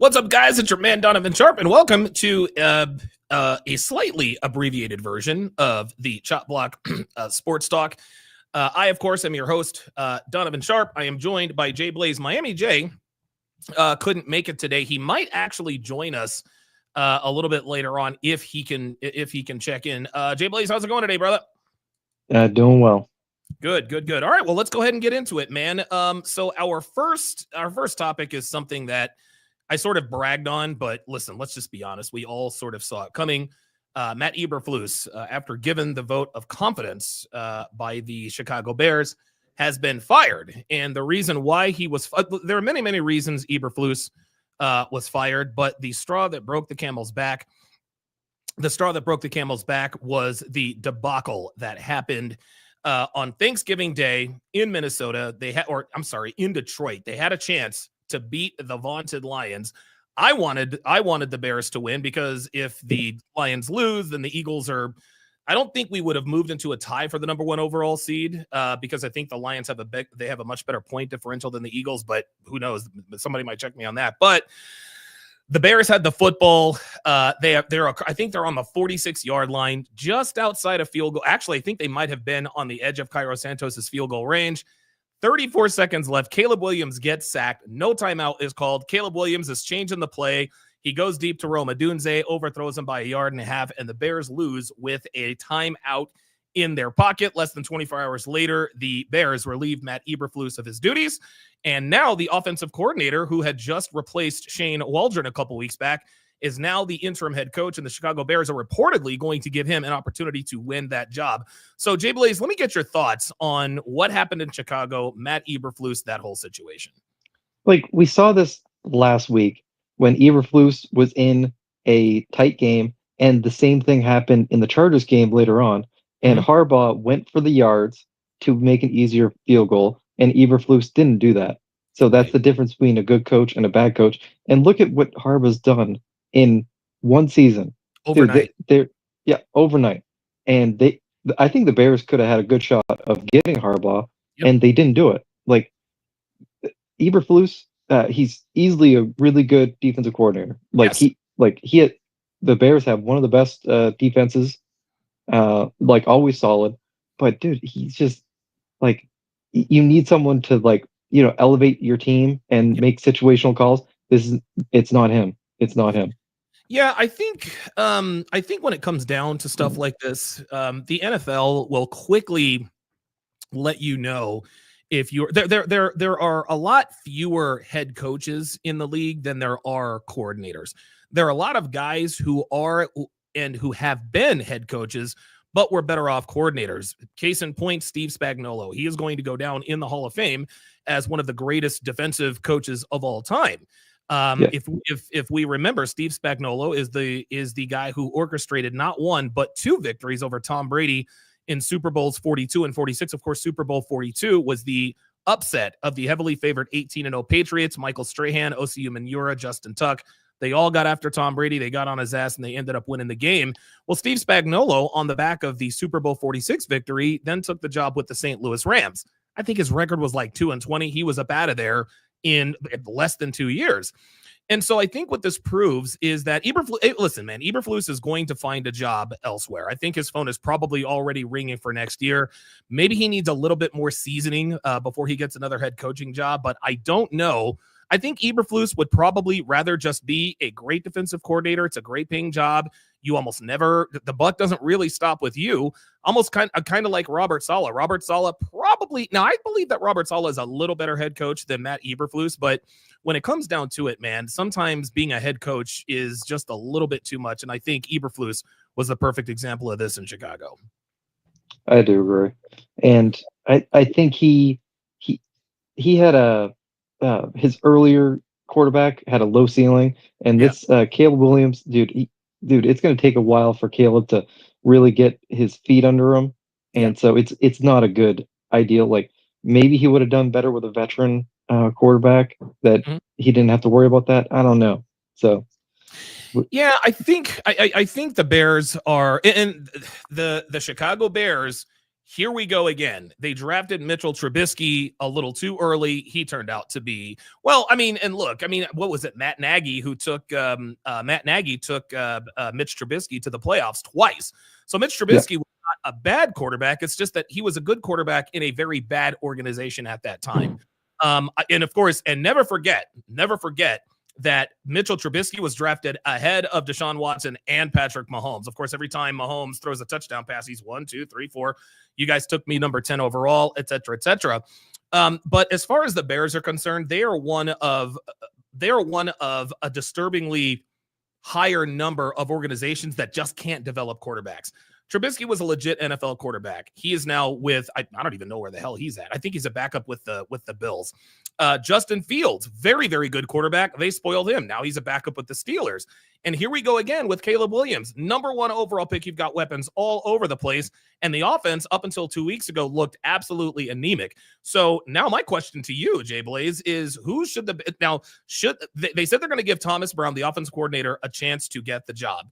What's up, guys? It's your man, Donovan Sharp, and welcome to a slightly abbreviated version of the Chop Block Sports Talk. I, of course, am your host, Donovan Sharp. I am joined by Jay Blaze. Miami Jay couldn't make it today. He might actually join us a little bit later on if he can check in. Jay Blaze, how's it going today, brother? Doing well. Good. All right, well, let's go ahead and get into it, man. So our first topic is something that I sort of bragged on, but listen, let's just be honest. We all sort of saw it coming. Matt Eberflus, after given the vote of confidence by the Chicago Bears, has been fired. And the reason why he was there are many reasons Eberflus was fired, but the straw that broke the camel's back was the debacle that happened on Thanksgiving Day in Minnesota. In Detroit. They had a chance to beat the vaunted Lions. I wanted the Bears to win because if the Lions lose, then the Eagles are. I don't think we would have moved into a tie for the number one overall seed because I think the Lions have a much better point differential than the Eagles. But who knows? Somebody might check me on that. But the Bears had the football. I think they're on the 46-yard line, just outside of field goal. Actually, I think they might have been on the edge of Cairo Santos's field goal range. 34 seconds left. Caleb Williams gets sacked. No timeout is called. Caleb Williams is changing the play. He goes deep to Rome Odunze, overthrows him by 1.5 yards, and the Bears lose with a timeout in their pocket. Less than 24 hours later, the Bears relieved Matt Eberflus of his duties. And now the offensive coordinator, who had just replaced Shane Waldron a couple weeks back, is now the interim head coach, and the Chicago Bears are reportedly going to give him an opportunity to win that job. So, Jay Blaze, let me get your thoughts on what happened in Chicago, Matt Eberflus, that whole situation. Like, we saw this last week when Eberflus was in a tight game, and the same thing happened in the Chargers game later on, and Harbaugh went for the yards to make an easier field goal, and Eberflus didn't do that. So that's the difference between a good coach and a bad coach. And look at what Harbaugh's done in one season. Overnight. Overnight. And I think the Bears could have had a good shot of getting Harbaugh, and they didn't do it. Like, Eberflus, he's easily a really good defensive coordinator. The Bears have one of the best defenses, always solid. But dude, he's just like, you need someone to elevate your team and make situational calls. It's not him. Yeah, I think when it comes down to stuff like this, the NFL will quickly let you know if you're there are a lot fewer head coaches in the league than there are coordinators. There are a lot of guys who are and who have been head coaches, but we're better off coordinators. Case in point, Steve Spagnuolo. He is going to go down in the Hall of Fame as one of the greatest defensive coaches of all time. If we remember, Steve Spagnuolo is the guy who orchestrated not one but two victories over Tom Brady in Super Bowls 42 and 46. Of course, Super Bowl 42 was the upset of the heavily favored 18-0 Patriots. Michael Strahan, Osi Umenyiora, Justin Tuck. They all got after Tom Brady. They got on his ass, and they ended up winning the game. Well, Steve Spagnuolo, on the back of the Super Bowl 46 victory, then took the job with the St. Louis Rams. I think his record was like 2-20. He was up out of there in less than 2 years. And so I think what this proves is that Eberflus is going to find a job elsewhere. I think his phone is probably already ringing for next year. Maybe he needs a little bit more seasoning before he gets another head coaching job, but I don't know. I think Eberflus would probably rather just be a great defensive coordinator. It's a great paying job. You almost never, the buck doesn't really stop with you. Almost kind of like Robert Saleh. Robert Saleh probably, now I believe that Robert Saleh is a little better head coach than Matt Eberflus, but when it comes down to it, man, sometimes being a head coach is just a little bit too much. And I think Eberflus was the perfect example of this in Chicago. I do agree. And I think he had his earlier quarterback had a low ceiling, and this Caleb Williams, dude, it's going to take a while for Caleb to really get his feet under him, and so it's not a good idea. Like, maybe he would have done better with a veteran quarterback that he didn't have to worry about that. I don't know. So yeah, I think the Bears are, and the Chicago Bears here we go again. They drafted Mitchell Trubisky a little too early. He turned out to be, well, I mean, and look, I mean, what was it? Matt Nagy took Mitch Trubisky to the playoffs twice. So Mitch Trubisky was not a bad quarterback. It's just that he was a good quarterback in a very bad organization at that time. And of course, and never forget that Mitchell Trubisky was drafted ahead of Deshaun Watson and Patrick Mahomes. Of course, every time Mahomes throws a touchdown pass, he's 1, 2, 3, 4. You guys took me number 10 overall, et cetera, et cetera. But as far as the Bears are concerned, they are one of a disturbingly higher number of organizations that just can't develop quarterbacks. Trubisky was a legit NFL quarterback. He is now with, I don't even know where the hell he's at. I think he's a backup with the Bills. Justin Fields, very, very good quarterback. They spoiled him. Now he's a backup with the Steelers. And here we go again with Caleb Williams. Number 1 overall pick. You've got weapons all over the place. And the offense up until 2 weeks ago looked absolutely anemic. So now my question to you, Jay Blaze, is who should they said they're going to give Thomas Brown, the offensive coordinator, a chance to get the job.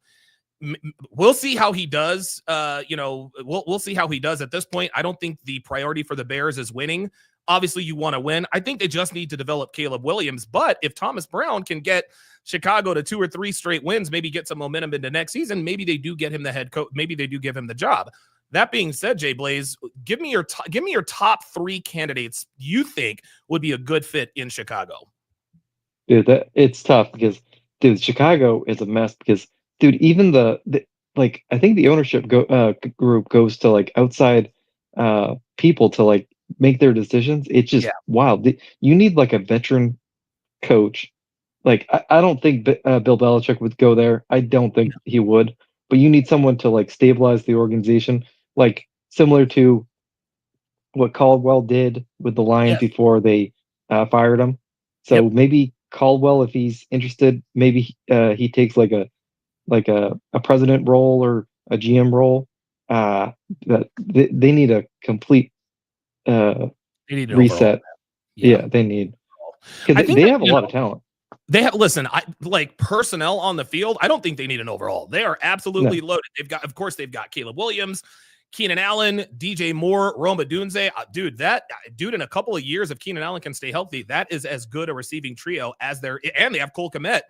We'll see how he does. We'll see how he does at this point. I don't think the priority for the Bears is winning. Obviously, you want to win. I think they just need to develop Caleb Williams. But if Thomas Brown can get Chicago to 2 or 3 straight wins, maybe get some momentum into next season, maybe they do get him the head coach. Maybe they do give him the job. That being said, Jay Blaze, give me your top 3 candidates you think would be a good fit in Chicago. Dude, it's tough because, dude, Chicago is a mess because, dude, even the I think the ownership group goes to like outside people to like make their decisions. It's just wild. You need like a veteran coach. Like I don't think Bill Belichick would go there. I don't think he would. But you need someone to like stabilize the organization, like similar to what Caldwell did with the Lions before they fired him. So maybe Caldwell, if he's interested, maybe he takes like a president role or a GM role. That they need a complete reset. They need, because they have a lot of talent. They have, listen, I like personnel on the field. I don't think they need an overhaul. They are absolutely loaded. They've got Caleb Williams, Keenan Allen, DJ Moore, Rome Odunze. Dude, in a couple of years, if Keenan Allen can stay healthy, that is as good a receiving trio as and they have Cole Kmet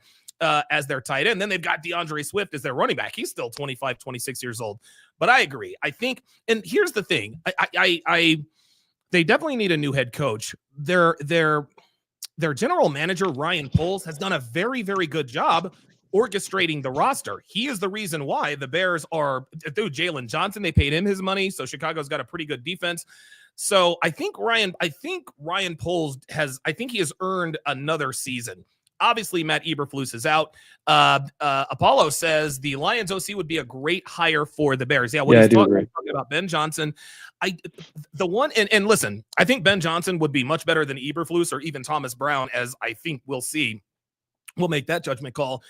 as their tight end. Then they've got DeAndre Swift as their running back. He's still 25, 26 years old. But I agree. I think, and here's the thing, they definitely need a new head coach. Their general manager, Ryan Poles, has done a very, very good job orchestrating the roster. He is the reason why the Bears are, dude, Jalen Johnson, they paid him his money. So Chicago's got a pretty good defense. So I think Ryan Poles he has earned another season. Obviously, Matt Eberflus is out. Apollo says the Lions OC would be a great hire for the Bears. When he's talking about Ben Johnson, and listen, I think Ben Johnson would be much better than Eberflus or even Thomas Brown, as I think we'll see. We'll make that judgment call.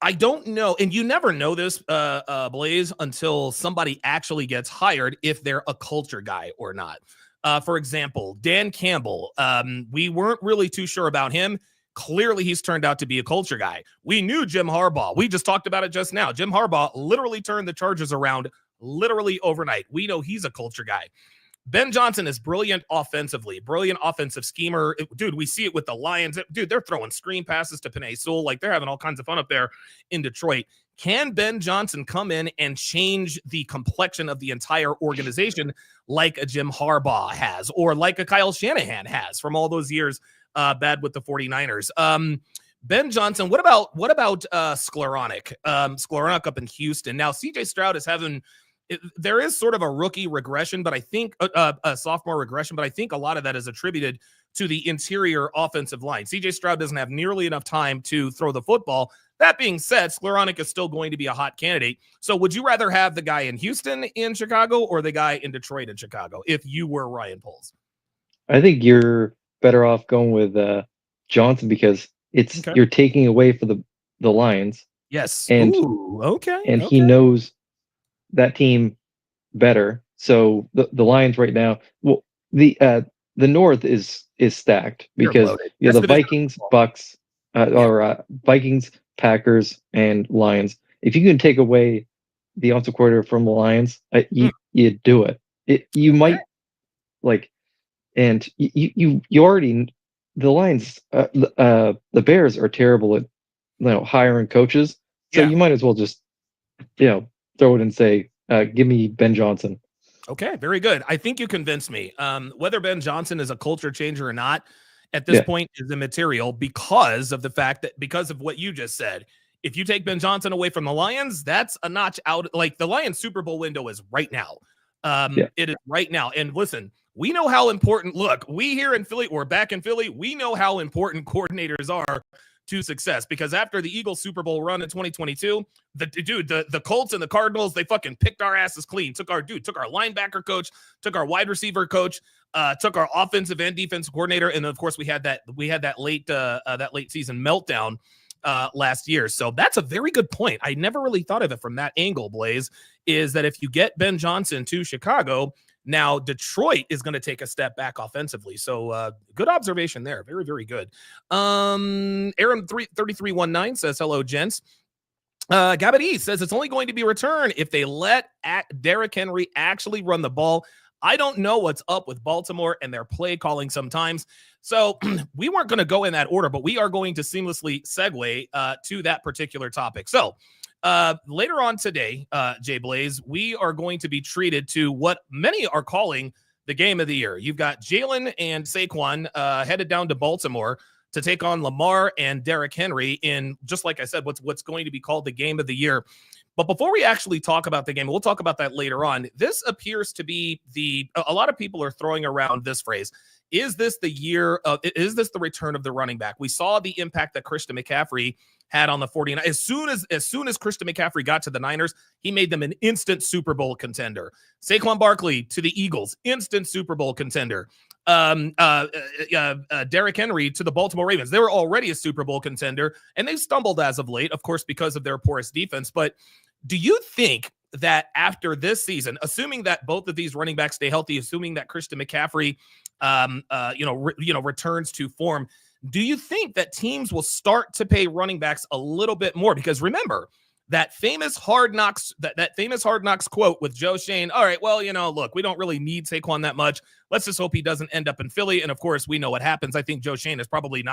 I don't know, and you never know this, Blaze, until somebody actually gets hired, if they're a culture guy or not. For example, Dan Campbell, we weren't really too sure about him. Clearly, he's turned out to be a culture guy. We knew Jim Harbaugh. We just talked about it just now. Jim Harbaugh literally turned the Chargers around literally overnight. We know he's a culture guy. Ben Johnson is brilliant offensively, brilliant offensive schemer. Dude, we see it with the Lions. Dude, they're throwing screen passes to Penei Sewell. Like, they're having all kinds of fun up there in Detroit. Can Ben Johnson come in and change the complexion of the entire organization like a Jim Harbaugh has, or like a Kyle Shanahan has from all those years bad with the 49ers? Ben Johnson, what about Skowronek? Skowronek up in Houston. Now, CJ Stroud is having, there is sort of a rookie regression, but I think a sophomore regression, but I think a lot of that is attributed to the interior offensive line. CJ Stroud doesn't have nearly enough time to throw the football. That being said, Skowronek is still going to be a hot candidate. So would you rather have the guy in Houston in Chicago or the guy in Detroit in Chicago if you were Ryan Poles? I think you're better off going with Johnson, because you're taking away for the Lions. Yes. And he knows that team better. So the Lions right now, well, the North is stacked because the Vikings, Bucks, Vikings, Packers, and Lions. If you can take away the offensive coordinator from the Lions, you do it. You Okay. might like, and you already the Lions, the Bears are terrible at hiring coaches, so Yeah. you might as well just throw it and say, give me Ben Johnson. Okay, very good. I think you convinced me. Whether Ben Johnson is a culture changer or not at this Yeah, point is immaterial because of the fact that because of what you just said. If you take Ben Johnson away from the Lions, that's a notch out. Like the Lions Super Bowl window is right now. yeah, It is right now. And listen, we know how important. Look, we here in Philly, or back in Philly, we know how important coordinators are to success because after the Eagles Super Bowl run in 2022, the Colts and the Cardinals, they fucking picked our asses clean. Took our linebacker coach, took our wide receiver coach, took our offensive and defensive coordinator, and of course we had that late season meltdown last year. So that's a very good point. I never really thought of it from that angle, Blaze, is that if you get Ben Johnson to Chicago, now Detroit is going to take a step back offensively. So good observation there. Very, very good. Aaron 3319 says, hello, gents. Gabadee says it's only going to be returned if they let Derrick Henry actually run the ball. I don't know what's up with Baltimore and their play calling sometimes. So we weren't going to go in that order, but we are going to seamlessly segue to that particular topic. So later on today, Jay Blaze, we are going to be treated to what many are calling the game of the year. You've got Jalen and Saquon headed down to Baltimore to take on Lamar and Derrick Henry in, just like I said, what's going to be called the game of the year. But before we actually talk about the game, we'll talk about that later on. This appears to be a lot of people are throwing around this phrase. Is this the year is this the return of the running back? We saw the impact that Christian McCaffrey had on the 49ers. As soon as Christian McCaffrey got to the Niners, he made them an instant Super Bowl contender. Saquon Barkley to the Eagles, instant Super Bowl contender. Derrick Henry to the Baltimore Ravens. They were already a Super Bowl contender, and they've stumbled as of late, of course, because of their porous defense. But do you think that after this season, assuming that both of these running backs stay healthy, assuming that Christian McCaffrey, returns to form, do you think that teams will start to pay running backs a little bit more? Because remember, that famous Hard Knocks quote with Joe Shane. All right, well, look, we don't really need Saquon that much. Let's just hope he doesn't end up in Philly. And of course, we know what happens. I think Joe Shane is probably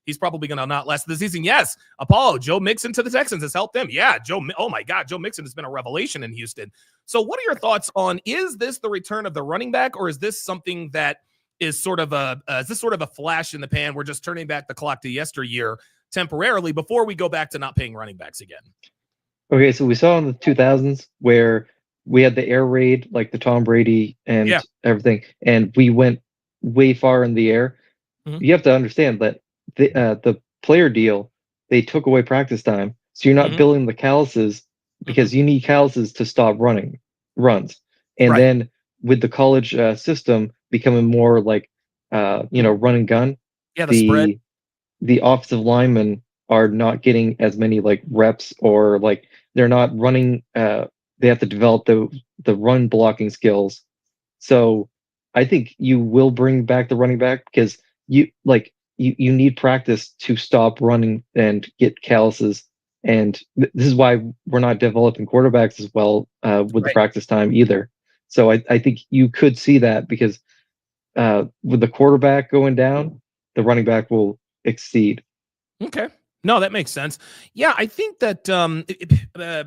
he's probably gonna not last the season. Yes, Apollo, Joe Mixon to the Texans has helped them. Yeah, oh my God, Joe Mixon has been a revelation in Houston. So what are your thoughts on, is this the return of the running back, or is this something that is sort of a flash in the pan? We're just turning back the clock to yesteryear temporarily before we go back to not paying running backs again. Okay, so we saw in the 2000s where we had the air raid, like the Tom Brady and everything, and we went way far in the air. Mm-hmm. You have to understand that the player deal, they took away practice time, so you're not building the calluses because you need calluses to stop runs. And then with the college system becoming more like run and gun, the offensive linemen are not getting as many like reps, or like they're not running. They have to develop the run blocking skills. So I think you will bring back the running back because you need practice to stop running and get calluses. And this is why we're not developing quarterbacks as well with the practice time either. So I think you could see that because with the quarterback going down, the running back will exceed. Okay. No, that makes sense. Yeah, I think that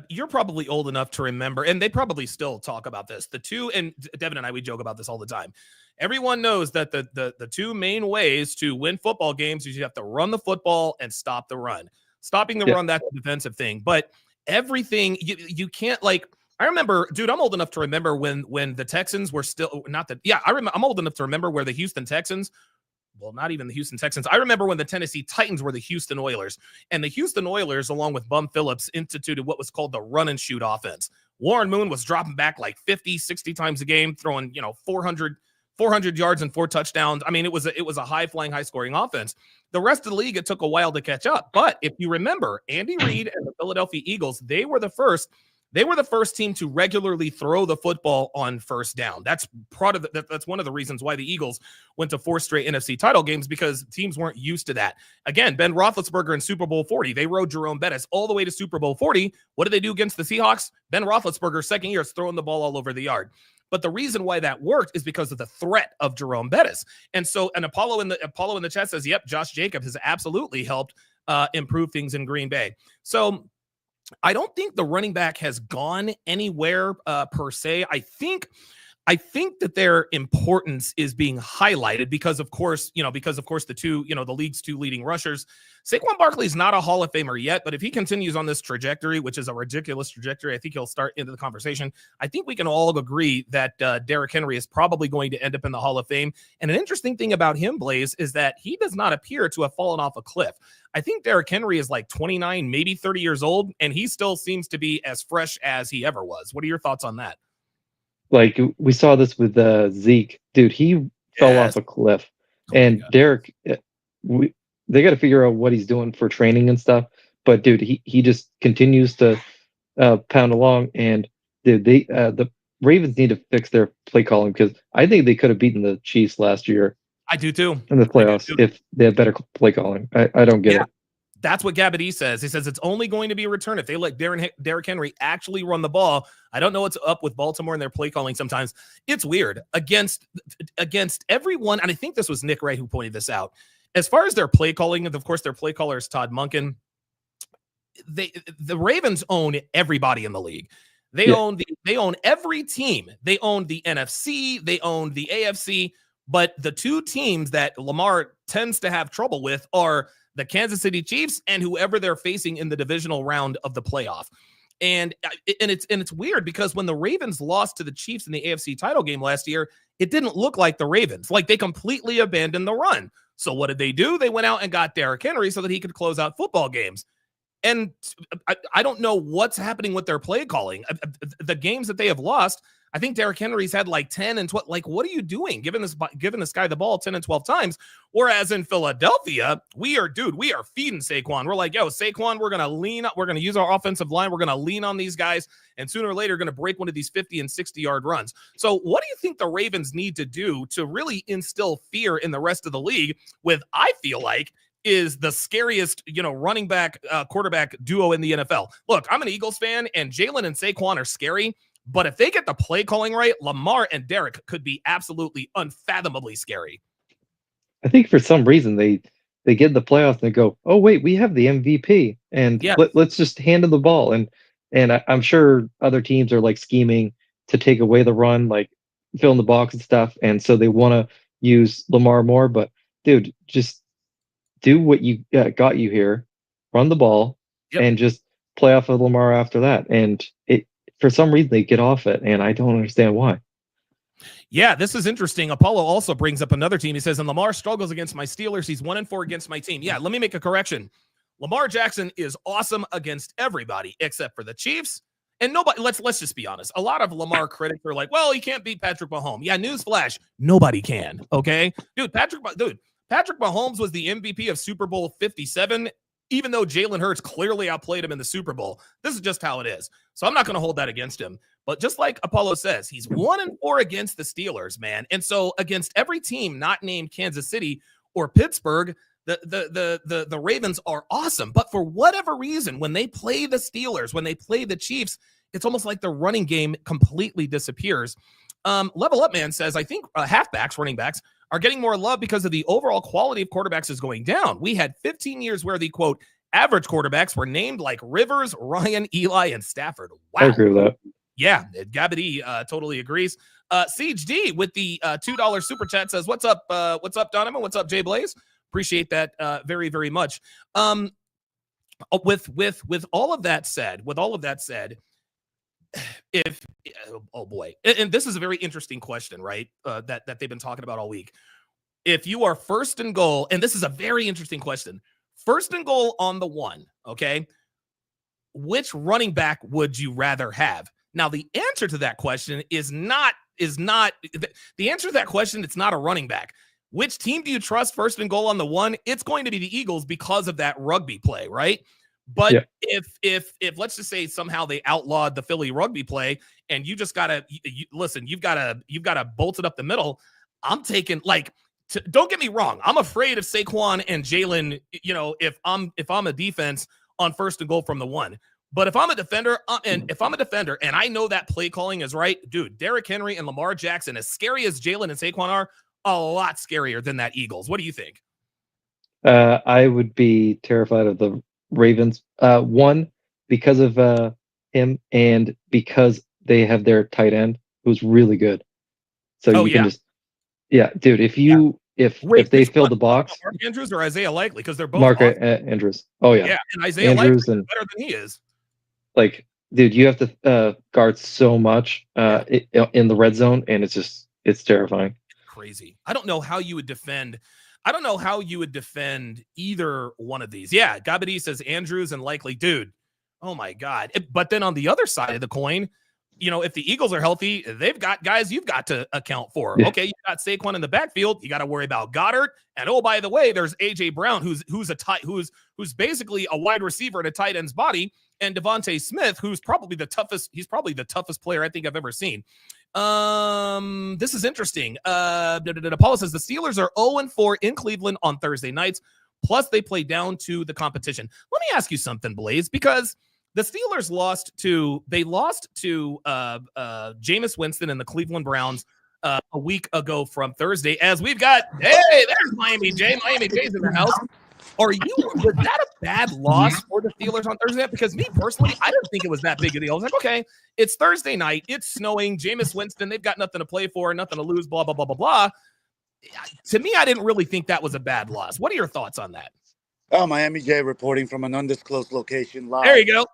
you're probably old enough to remember, and they probably still talk about this. The two, and Devin and I, we joke about this all the time. Everyone knows that the two main ways to win football games is you have to run the football and stop the run. Stopping the run, that's a defensive thing. But everything, you can't, like, I remember, dude, I'm old enough to remember when the Texans were still, I'm old enough to remember where the Houston Texans, well, not even the Houston Texans. I remember when the Tennessee Titans were the Houston Oilers, and the Houston Oilers, along with Bum Phillips, instituted what was called the run and shoot offense. Warren Moon was dropping back like 50, 60 times a game, throwing, 400 yards and 4 touchdowns. I mean, it was a high flying, high scoring offense. The rest of the league, it took a while to catch up. But if you remember, Andy Reid and the Philadelphia Eagles, they were the first team to regularly throw the football on first down. That's one of the reasons why the Eagles went to 4 straight NFC title games, because teams weren't used to that. Again, Ben Roethlisberger in Super Bowl 40, they rode Jerome Bettis all the way to Super Bowl 40. What did they do against the Seahawks? Ben Roethlisberger, second year, is throwing the ball all over the yard. But the reason why that worked is because of the threat of Jerome Bettis. And so, and Apollo in the chat says, yep, Josh Jacobs has absolutely helped improve things in Green Bay. So I don't think the running back has gone anywhere per se. I think that their importance is being highlighted because of course the two, the league's two leading rushers. Saquon Barkley is not a Hall of Famer yet, but if he continues on this trajectory, which is a ridiculous trajectory, I think he'll start into the conversation. I think we can all agree that Derrick Henry is probably going to end up in the Hall of Fame. And an interesting thing about him, Blaze, is that he does not appear to have fallen off a cliff. I think Derrick Henry is like 29, maybe 30 years old, and he still seems to be as fresh as he ever was. What are your thoughts on that? Like we saw this with Zeke, dude. He fell off a cliff, and Derek, they got to figure out what he's doing for training and stuff. But dude, he just continues to pound along, and dude, the Ravens need to fix their play calling because I think they could have beaten the Chiefs last year. I do too. In the playoffs if they had better play calling. I don't get it. That's what Gabadee says. He says it's only going to be a return if they let Derrick Henry actually run the ball. I don't know what's up with Baltimore and their play calling sometimes. It's weird against everyone, and I think this was Nick Wright who pointed this out. As far as their play calling, and of course their play caller is Todd Monken, the Ravens own everybody in the league. They own every team. They own the NFC, they own the AFC, but the two teams that Lamar tends to have trouble with are the Kansas City Chiefs and whoever they're facing in the divisional round of the playoff. And it's weird because when the Ravens lost to the Chiefs in the AFC title game last year, it didn't look like the Ravens. Like they completely abandoned the run. So what did they do? They went out and got Derrick Henry so that he could close out football games. And I don't know what's happening with their play calling. The games that they have lost, I think Derrick Henry's had like 10 and 12. Like, what are you doing? Giving this guy the ball 10 and 12 times. Whereas in Philadelphia, we are feeding Saquon. We're like, yo, Saquon, we're going to use our offensive line. We're going to lean on these guys. And sooner or later, going to break one of these 50 and 60-yard runs. So what do you think the Ravens need to do to really instill fear in the rest of the league with, I feel like, is the scariest, running back quarterback duo in the NFL. Look, I'm an Eagles fan, and Jalen and Saquon are scary. But if they get the play calling right, Lamar and Derrick could be absolutely unfathomably scary. I think for some reason they get in the playoffs and they go, oh wait, we have the MVP, and let's just hand him the ball. And I'm sure other teams are like scheming to take away the run, like fill in the box and stuff, and so they want to use Lamar more. But dude, just do what you got you here, run the ball, and just play off of Lamar after that. And for some reason they get off it, and I don't understand why. Yeah, this is interesting. Apollo also brings up another team. He says, and Lamar struggles against my Steelers. He's 1-4 against my team. Yeah, let me make a correction. Lamar Jackson is awesome against everybody except for the Chiefs. And nobody, let's just be honest. A lot of Lamar critics are like, well, he can't beat Patrick Mahomes. Yeah, newsflash, nobody can. Okay, Patrick Mahomes was the MVP of Super Bowl 57, even though Jalen Hurts clearly outplayed him in the Super Bowl. This is just how it is. So I'm not going to hold that against him. But just like Apollo says, he's 1-4 against the Steelers, man. And so against every team not named Kansas City or Pittsburgh, the Ravens are awesome. But for whatever reason, when they play the Steelers, when they play the Chiefs, it's almost like the running game completely disappears. Level Up Man says, I think halfbacks, running backs, are getting more love because of the overall quality of quarterbacks is going down. We had 15 years where the, quote, average quarterbacks were named like Rivers, Ryan, Eli, and Stafford. Wow. I agree with that. Yeah, Gabadee totally agrees. Siege D with the $2 super chat says, what's up, Donovan? What's up, Jay Blaze? Appreciate that very, very much. With all of that said, if oh boy, and this is a very interesting question, right? That they've been talking about all week. If you are first and goal, and this is a very interesting question, first and goal on the 1, okay, which running back would you rather have? Now, the answer to that question is not the answer to that question. It's not a running back. Which team do you trust first and goal on the 1? It's going to be the Eagles because of that rugby play, right? But if let's just say somehow they outlawed the Philly rugby play and you just gotta listen, you've gotta bolt it up the middle. I'm taking don't get me wrong. I'm afraid of Saquon and Jalen. If I'm a defense on first and goal from the 1, But if I'm a defender, and I know that play calling is right, dude, Derrick Henry and Lamar Jackson, as scary as Jalen and Saquon are, a lot scarier than that Eagles. What do you think? I would be terrified of the Ravens. One, because of him, and because they have their tight end who's really good. So Oh, you can yeah. just, yeah, dude. If Wait, they which fill one? the box, Mark Andrews or Isaiah Likely? Because they're both Mark awesome. Andrews. Oh yeah, Yeah, and Isaiah Likely Andrews is and better than he is. like, dude, you have to guard so much in the red zone, and it's terrifying. Crazy. I don't know how you would defend either one of these. Yeah, Gabadi says Andrews and Likely, dude. Oh my God. But then on the other side of the coin, if the Eagles are healthy, they've got guys you've got to account for. Yeah. Okay, you got Saquon in the backfield. You got to worry about Goddard. And oh, by the way, there's AJ Brown, who's basically a wide receiver in a tight end's body, and Devontae Smith, who's probably the toughest. He's probably the toughest player I think I've ever seen. This is interesting. Paula says the Steelers are 0-4 in Cleveland on Thursday nights. Plus, they play down to the competition. Let me ask you something, Blaze, because the Steelers lost to Jameis Winston and the Cleveland Browns a week ago from Thursday. As we've got, hey, there's Miami J. Miami J's in the house. Was that a bad loss for the Steelers on Thursday night? Because me personally, I didn't think it was that big a deal. I was like, okay, it's Thursday night, it's snowing, Jameis Winston, they've got nothing to play for, nothing to lose, blah, blah, blah, blah, blah. To me, I didn't really think that was a bad loss. What are your thoughts on that? Oh, Miami J reporting from an undisclosed location live. There you go.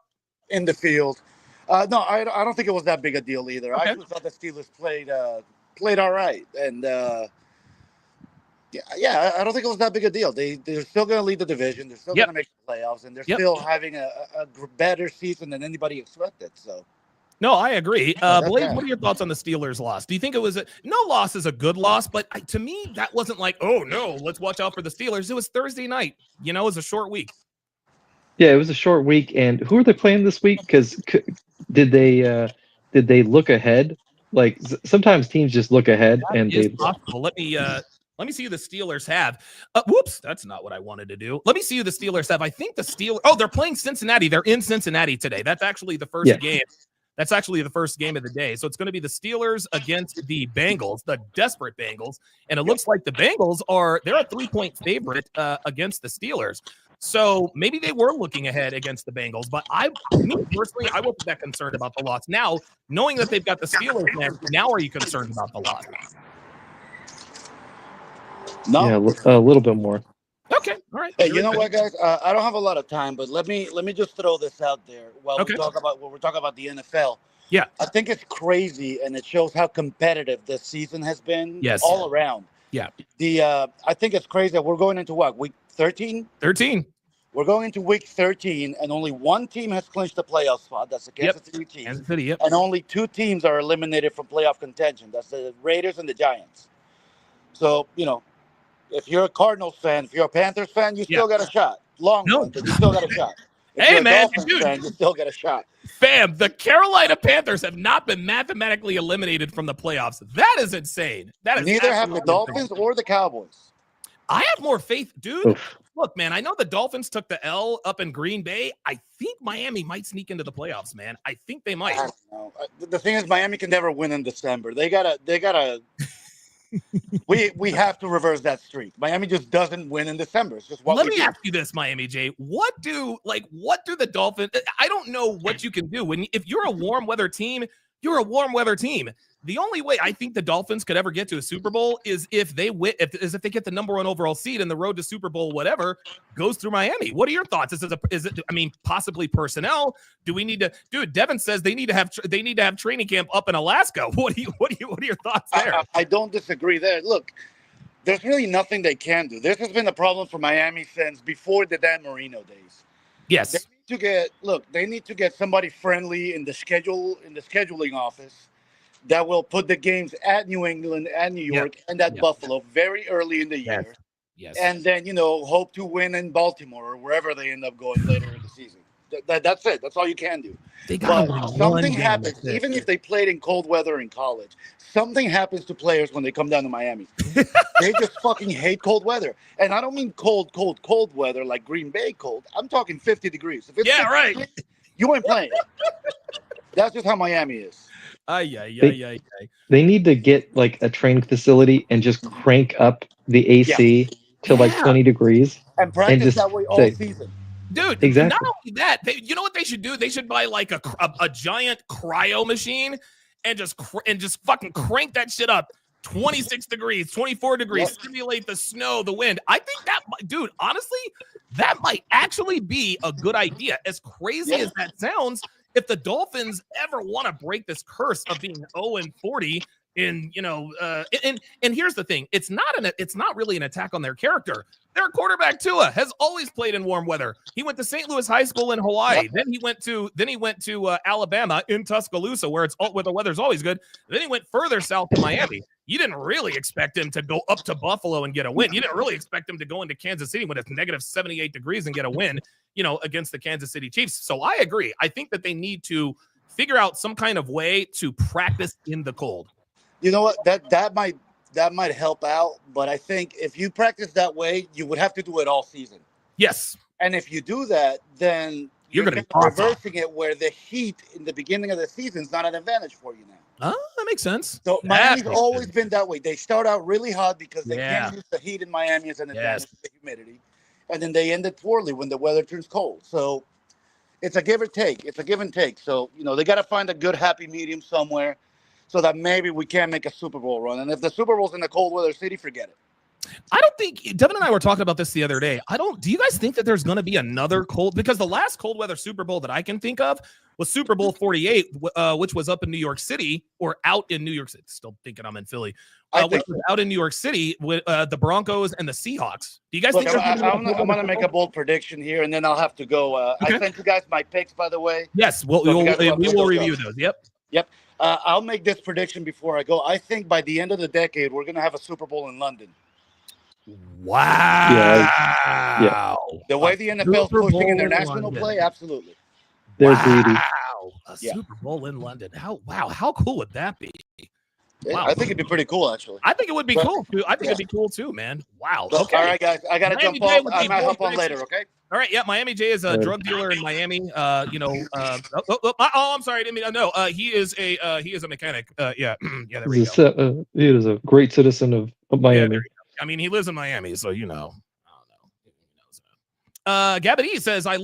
In the field. No, I don't think it was that big a deal either. Okay. I actually thought the Steelers played all right. And I don't think it was that big a deal. They're still going to lead the division. They're still going to make the playoffs, and they're still having a better season than anybody expected. So, no, I agree. Blaze, what are your thoughts on the Steelers' loss? Do you think it was no loss is a good loss, but to me that wasn't like, oh no, let's watch out for the Steelers. It was Thursday night. It was a short week. Yeah, it was a short week, and who are they playing this week? Because did they look ahead? Like sometimes teams just look ahead, and they. Possible. Let me see who the Steelers have. Whoops, that's not what I wanted to do. Let me see who the Steelers have. I think the Steelers. Oh, they're playing Cincinnati. They're in Cincinnati today. That's actually the first game. That's actually the first game of the day. So it's going to be the Steelers against the Bengals, the desperate Bengals. And it looks like the Bengals they're a 3-point favorite against the Steelers. So maybe they were looking ahead against the Bengals. But me personally, I wasn't that concerned about the loss. Now, knowing that they've got the Steelers next, now are you concerned about the loss? No. Yeah, a little bit more. Okay, all right. Hey, you know what, guys? I don't have a lot of time, but let me just throw this out there while we're talking about the NFL. Yeah, I think it's crazy, and it shows how competitive this season has been. All around. Yeah. I think it's crazy that we're going into what, week 13? 13. We're going into week 13, and only one team has clinched the playoff spot. That's the Kansas City team. Kansas City, yep. And only two teams are eliminated from playoff contention. That's the Raiders and the Giants. So, if you're a Cardinals fan, if you're a Panthers fan, you still got a shot. One, but you still got a shot. If you're a Dolphins fan, you still got a shot. Fam, the Carolina Panthers have not been mathematically eliminated from the playoffs. That is insane. Neither have the Dolphins or the Cowboys. I have more faith, dude. Oof. Look, man, I know the Dolphins took the L up in Green Bay. I think Miami might sneak into the playoffs, man. I think they might. I don't know. The thing is, Miami can never win in December. They gotta. we have to reverse that streak. Miami just doesn't win in December. It's just what Let me ask you this, Miami J. What do the Dolphins? I don't know what you can do if you're a warm weather team. You're a warm weather team. The only way I think the Dolphins could ever get to a Super Bowl is if they win, if they get the number 1 overall seed and the road to Super Bowl, whatever, goes through Miami. What are your thoughts? Is it? I mean, possibly personnel. Do we need to? Dude, Devin says they need to have training camp up in Alaska. What are your thoughts there? I don't disagree there. Look, there's really nothing they can do. This has been a problem for Miami since before the Dan Marino days. Yes. They need to get somebody friendly in the scheduling office that will put the games at New England and New York and at Buffalo very early in the year. Yes. And then, hope to win in Baltimore or wherever they end up going later in the season. That's it. That's all you can do. But something happens, even if they played in cold weather in college. Something happens to players when they come down to Miami. They just fucking hate cold weather. And I don't mean cold weather like Green Bay cold. I'm talking 50 degrees. If it's 50 right. degrees, You ain't playing. That's just how Miami is. They need to get like a training facility and just crank up the AC to like 20 degrees and practice just that way all season. Dude, exactly. Not only that, you know what they should do? They should buy like a giant cryo machine and just fucking crank that shit up 26 degrees, 24 degrees, stimulate the snow, the wind. I think that, dude, honestly, that might actually be a good idea. As crazy as that sounds, if the Dolphins ever want to break this curse of being 0-40 and here's the thing, it's not really an attack on their character. Their quarterback Tua has always played in warm weather. He went to St. Louis High School in Hawaii. Then he went to Alabama in Tuscaloosa, where the weather's always good. Then he went further south to Miami. You didn't really expect him to go up to Buffalo and get a win. You didn't really expect him to go into Kansas City when it's negative 78 degrees and get a win, against the Kansas City Chiefs. So I agree. I think that they need to figure out some kind of way to practice in the cold. You know what? That might help out, but I think if you practice that way, you would have to do it all season. Yes. And if you do that, then you're going to be reversing it where the heat in the beginning of the season is not an advantage for you now. Oh, that makes sense. So Miami's always been that way. They start out really hot because they can't use the heat in Miami as an advantage to the humidity. And then they end it poorly when the weather turns cold. So it's a give or take. It's a give and take. So, they got to find a good happy medium somewhere so that maybe we can make a Super Bowl run. And if the Super Bowl's in a cold weather city, forget it. I don't think Devin and I were talking about this the other day. Do you guys think that there's going to be another because the last cold weather Super Bowl that I can think of was Super Bowl 48, which was up in New York City or out in New York City. Still thinking I'm in Philly. Which was out in New York City with the Broncos and the Seahawks. Do you guys think I'm going to make a bold prediction here, and then I'll have to go. I sent you guys my picks, by the way. Yes, we will review those. Yep. I'll make this prediction before I go. I think by the end of the decade, we're going to have a Super Bowl in London. Wow. Yeah. The way the NFL is pushing in their national play, absolutely. They're greedy. A Super Bowl in London. How cool would that be? Wow. I think it'd be pretty cool, actually. I think it would be cool too. I think it'd be cool too, man. Wow. Okay. All right, guys. I gotta jump off. I might hop on later, okay? All right, yeah. Miami J is a drug dealer in Miami. I'm sorry, I didn't mean. No, he is a mechanic. Yeah, there we go. He is a great citizen of Miami. I mean, he lives in Miami, so I don't know. Gabby says, I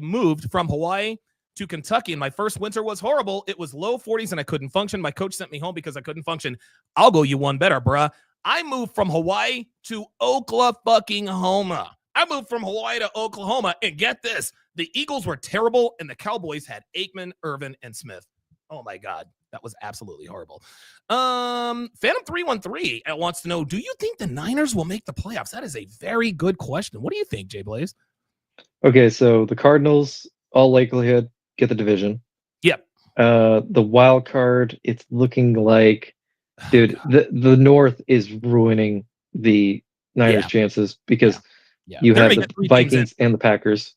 moved from Hawaii to Kentucky, and my first winter was horrible. It was low 40s, and I couldn't function. My coach sent me home because I couldn't function. I'll go you one better, bruh. I moved from Hawaii to Oklahoma. I moved from Hawaii to Oklahoma, and get this. The Eagles were terrible, and the Cowboys had Aikman, Irvin, and Smith. Oh, my God. That was absolutely horrible. Phantom 313 wants to know, do you think the Niners will make the playoffs? That is a very good question. What do you think, Jay Blaze? Okay, so the Cardinals, all likelihood, get the division. Yep. The wild card, it's looking like, dude, the North is ruining the Niners' chances because you have the Vikings and the Packers.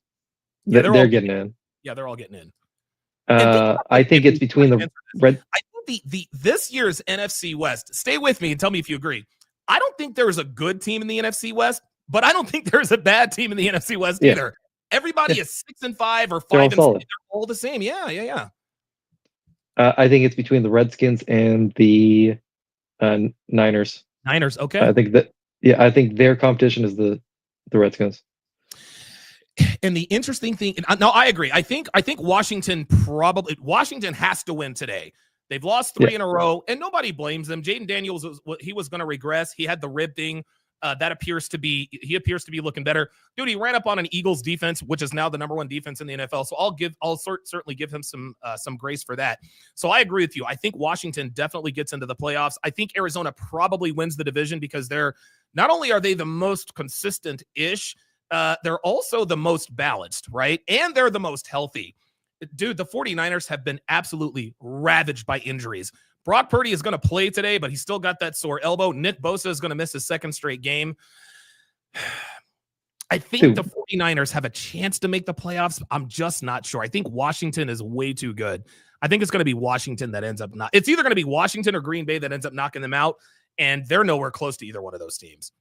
Yeah, they're getting in. Yeah, they're all getting in. I think it's between the red. I think this year's NFC West. Stay with me and tell me if you agree. I don't think there is a good team in the NFC West, but I don't think there's a bad team in the NFC West either. Everybody is 6-5 or 5-6. They're all the same. Yeah. I think it's between the Redskins and the Niners. Niners, okay. I think their competition is the Redskins. And the interesting thing, no, I agree. I think Washington has to win today. They've lost 3 in a row, and nobody blames them. Jaden Daniels was going to regress. He had the rib thing. That appears to be looking better. Dude, he ran up on an Eagles defense, which is now the number 1 defense in the NFL. So I'll certainly give him some grace for that. So I agree with you. I think Washington definitely gets into the playoffs. I think Arizona probably wins the division because they're not only are they the most consistent-ish, they're also the most balanced, right? And they're the most healthy. Dude, the 49ers have been absolutely ravaged by injuries. Brock Purdy is going to play today, but he's still got that sore elbow. Nick Bosa is going to miss his second straight game. I think the 49ers have a chance to make the playoffs. I'm just not sure. I think Washington is way too good. I think it's going to be Washington that ends up not. It's either going to be Washington or Green Bay that ends up knocking them out, and they're nowhere close to either one of those teams.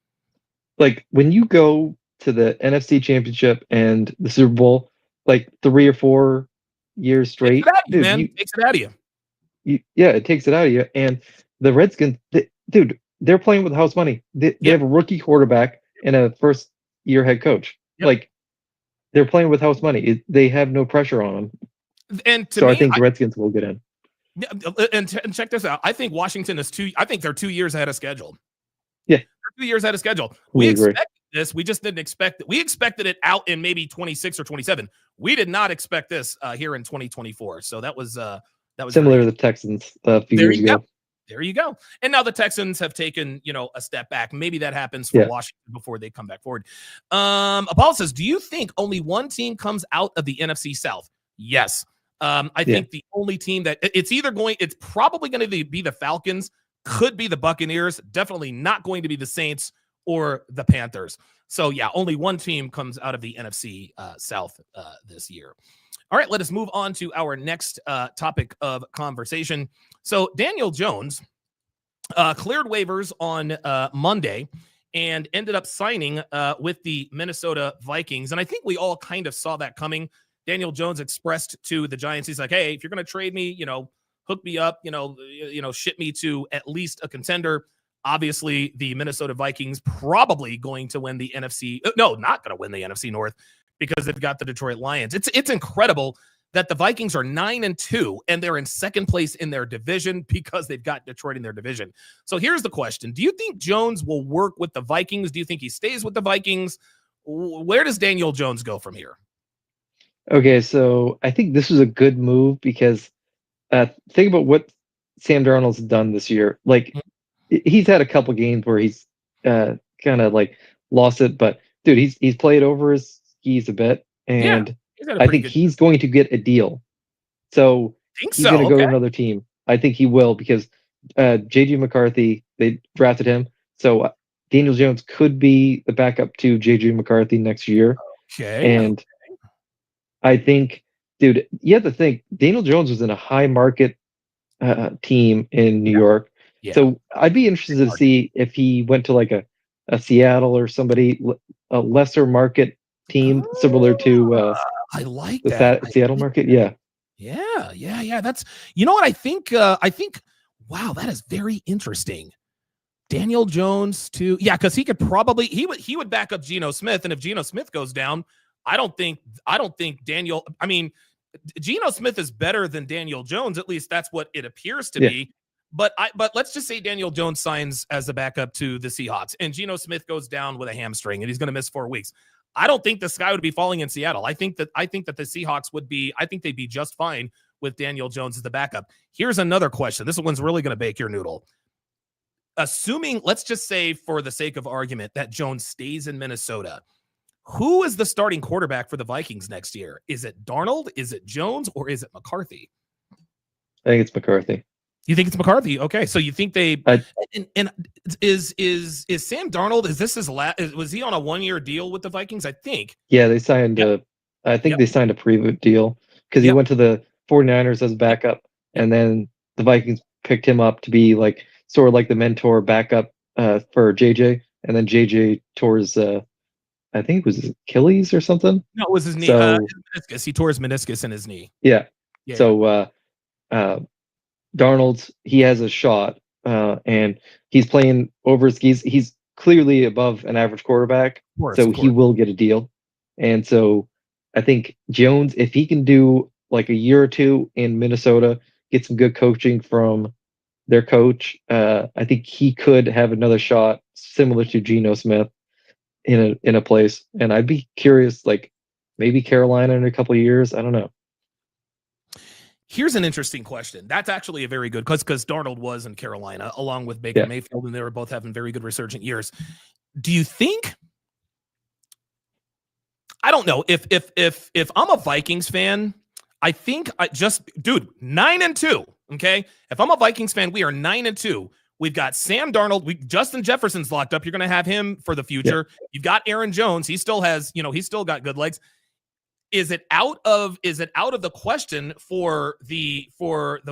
Like when you go to the NFC Championship and the Super Bowl, like 3 or 4 years Takes straight, it out of you, dude, man. Takes it out of you. yeah, it takes it out of you. And the Redskins, dude, they're playing with house money. They Yep. have a rookie quarterback and a first year head coach. Yep. Like, they're playing with house money. They have no pressure on them. And to so me, I think the Redskins will get in. And check this out. I think Washington is I think they're 2 years ahead of schedule. Yeah. They're 2 years ahead of schedule. We We agree. expected this. We just didn't expect it. We expected it out in maybe 26 or 27. We did not expect this here in 2024. So that was similar to the Texans a few years ago. There you go. And now the Texans have taken, a step back. Maybe that happens for Washington before they come back forward. Apollo says, do you think only one team comes out of the NFC South? Yes. I think the only team that it's probably going to be the Falcons, could be the Buccaneers, definitely not going to be the Saints or the Panthers. So yeah, only one team comes out of the NFC South this year. All right, let us move on to our next topic of conversation. So Daniel Jones cleared waivers on Monday and ended up signing with the Minnesota Vikings. And I think we all kind of saw that coming. Daniel Jones expressed to the Giants, he's like, hey, if you're going to trade me, hook me up, ship me to at least a contender. Obviously, the Minnesota Vikings probably going to win the NFC. No, not going to win the NFC North because they've got the Detroit Lions. It's incredible that the Vikings are 9-2 and they're in second place in their division because they've got Detroit in their division. So here's the question. Do you think Jones will work with the Vikings? Do you think he stays with the Vikings? Where does Daniel Jones go from here? Okay, so I think this was a good move because think about what Sam Darnold's done this year. Like, he's had a couple games where he's kind of like lost it, but dude, he's played over his skis a bit, and I think he's going to get a deal. So he's going to go to another team. I think he will because J.J. McCarthy, they drafted him. So Daniel Jones could be the backup to J.J. McCarthy next year. And I think, dude, you have to think Daniel Jones was in a high market team in New York. Yeah. So I'd be interested to see if he went to like a Seattle or somebody, a lesser market team similar to I like the Seattle market. Yeah. That's, you know what I think? Wow, that is very interesting. Daniel Jones too. Yeah, because he could probably he would back up Geno Smith, and if Geno Smith goes down, I don't think Daniel. I mean, Geno Smith is better than Daniel Jones. At least that's what it appears to be. But let's just say Daniel Jones signs as the backup to the Seahawks, and Geno Smith goes down with a hamstring, and he's going to miss 4 weeks. I don't think the sky would be falling in Seattle. I think that the Seahawks would be. I think they'd be just fine with Daniel Jones as the backup. Here's another question. This one's really going to bake your noodle. Assuming, let's just say for the sake of argument, that Jones stays in Minnesota, who is the starting quarterback for the Vikings next year? Is it Darnold? Is it Jones? Or is it McCarthy? I think it's McCarthy. You think it's McCarthy? Okay, so you think they and is Sam Darnold? Is this his last? Was he on a 1-year deal with the Vikings? I think. Yeah, they signed I think they signed a preview deal because he went to the 49ers as backup, and then the Vikings picked him up to be like sort of like the mentor backup for JJ, and then JJ tore his I think it was his Achilles or something. No, it was his knee. His meniscus. He tore his meniscus in his knee. Yeah. So Darnold, he has a shot, and he's playing over his skis. He's clearly above an average quarterback, so he will get a deal. And so I think Jones, if he can do like a year or two in Minnesota, get some good coaching from their coach, I think he could have another shot similar to Geno Smith in a place. And I'd be curious, like maybe Carolina in a couple of years. I don't know. Here's an interesting question. That's actually a very good because Darnold was in Carolina along with Baker Mayfield, and they were both having very good resurgent years. Do you think? I don't know if I'm a Vikings fan, I think dude, 9-2. Okay, if I'm a Vikings fan, we are 9-2. We've got Sam Darnold. Justin Jefferson's locked up. You're going to have him for the future. Yeah. You've got Aaron Jones. He still has, he's still got good legs. Is it out of the question for the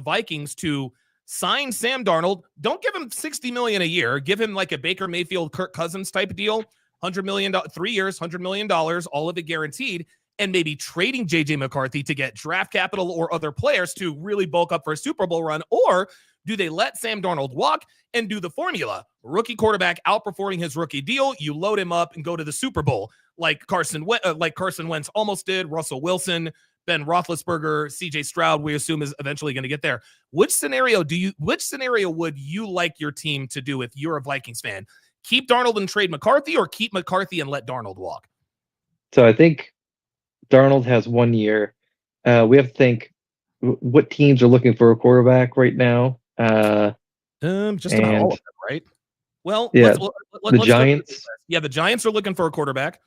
Vikings to sign Sam Darnold? Don't give him $60 million a year. Give him like a Baker Mayfield, Kirk Cousins type deal. $100 million, 3 years, $100 million, all of it guaranteed, and maybe trading JJ McCarthy to get draft capital or other players to really bulk up for a Super Bowl run? Or do they let Sam Darnold walk and do the formula? Rookie quarterback outperforming his rookie deal, you load him up and go to the Super Bowl like Carson Wentz almost did, Russell Wilson, Ben Roethlisberger, CJ Stroud, we assume is eventually going to get there. Which scenario would you like your team to do if you're a Vikings fan? Keep Darnold and trade McCarthy, or keep McCarthy and let Darnold walk? So I think Darnold has 1 year. We have to think what teams are looking for a quarterback right now. Just about all of them, right? Well, yeah, let's Giants. Yeah, the Giants are looking for a quarterback.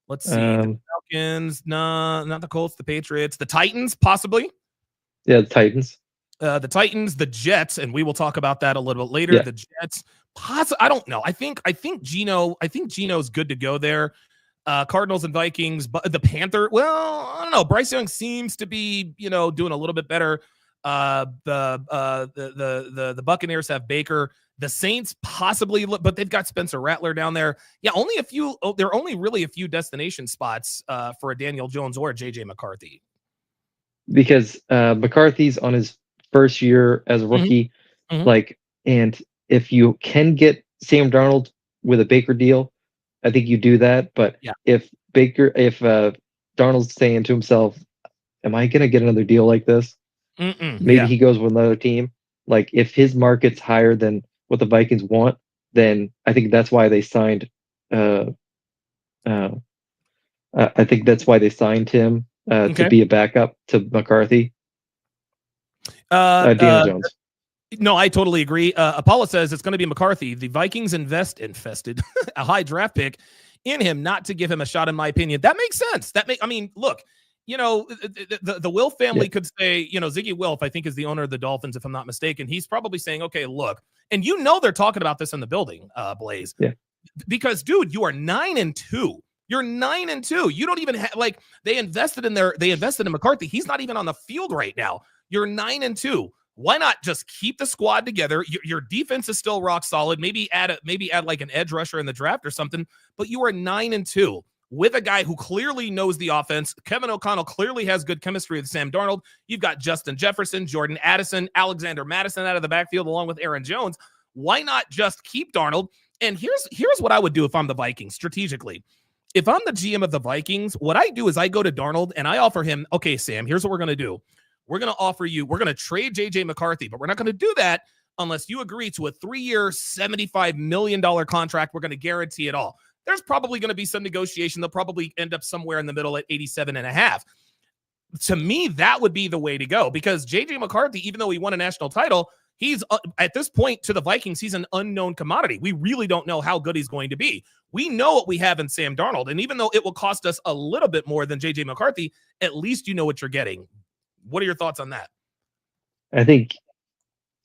Let's see. The Falcons, not the Colts, the Patriots, the Titans, possibly. Yeah, the Titans. The Titans, the Jets, and we will talk about that a little bit later. Yeah. The Jets, I don't know. I think Geno's good to go there. Cardinals and Vikings, but the Panther, well, I don't know. Bryce Young seems to be, doing a little bit better. The Buccaneers have Baker. The Saints possibly, but they've got Spencer Rattler down there. Yeah, only a few. There are only really a few destination spots for a Daniel Jones or a JJ McCarthy. Because McCarthy's on his first year as a rookie, and if you can get Sam Darnold with a Baker deal, I think you do that. But if Darnold's saying to himself, "Am I going to get another deal like this?" Maybe he goes with another team. Like if his market's higher than what the Vikings want, then I think that's why they signed. I think that's why they signed him to be a backup to McCarthy. Daniel Jones. No, I totally agree. Apollo says it's going to be McCarthy. The Vikings infested a high draft pick in him, not to give him a shot, in my opinion. That makes sense. Look, the Wilf family could say, Ziggy Wilf, I think, is the owner of the Dolphins, if I'm not mistaken. He's probably saying, okay, look, and they're talking about this in the building, Blaze. Yeah. Because, dude, you are 9-2. You're 9-2. You don't even have, they invested in McCarthy. He's not even on the field right now. You're 9-2. Why not just keep the squad together? Your defense is still rock solid. Maybe add like an edge rusher in the draft or something. But you are 9-2 with a guy who clearly knows the offense. Kevin O'Connell clearly has good chemistry with Sam Darnold. You've got Justin Jefferson, Jordan Addison, Alexander Madison out of the backfield along with Aaron Jones. Why not just keep Darnold? And here's what I would do if I'm the Vikings strategically. If I'm the GM of the Vikings, what I do is I go to Darnold and I offer him, okay, Sam, here's what we're going to do. We're going to trade JJ McCarthy, but we're not going to do that unless you agree to a 3-year, $75 million contract. We're going to guarantee it all. There's probably going to be some negotiation. They'll probably end up somewhere in the middle at 87.5. To me, that would be the way to go, because JJ McCarthy, even though he won a national title, he's at this point to the Vikings, he's an unknown commodity. We really don't know how good he's going to be. We know what we have in Sam Darnold. And even though it will cost us a little bit more than JJ McCarthy, at least you know what you're getting. What are your thoughts on that? I think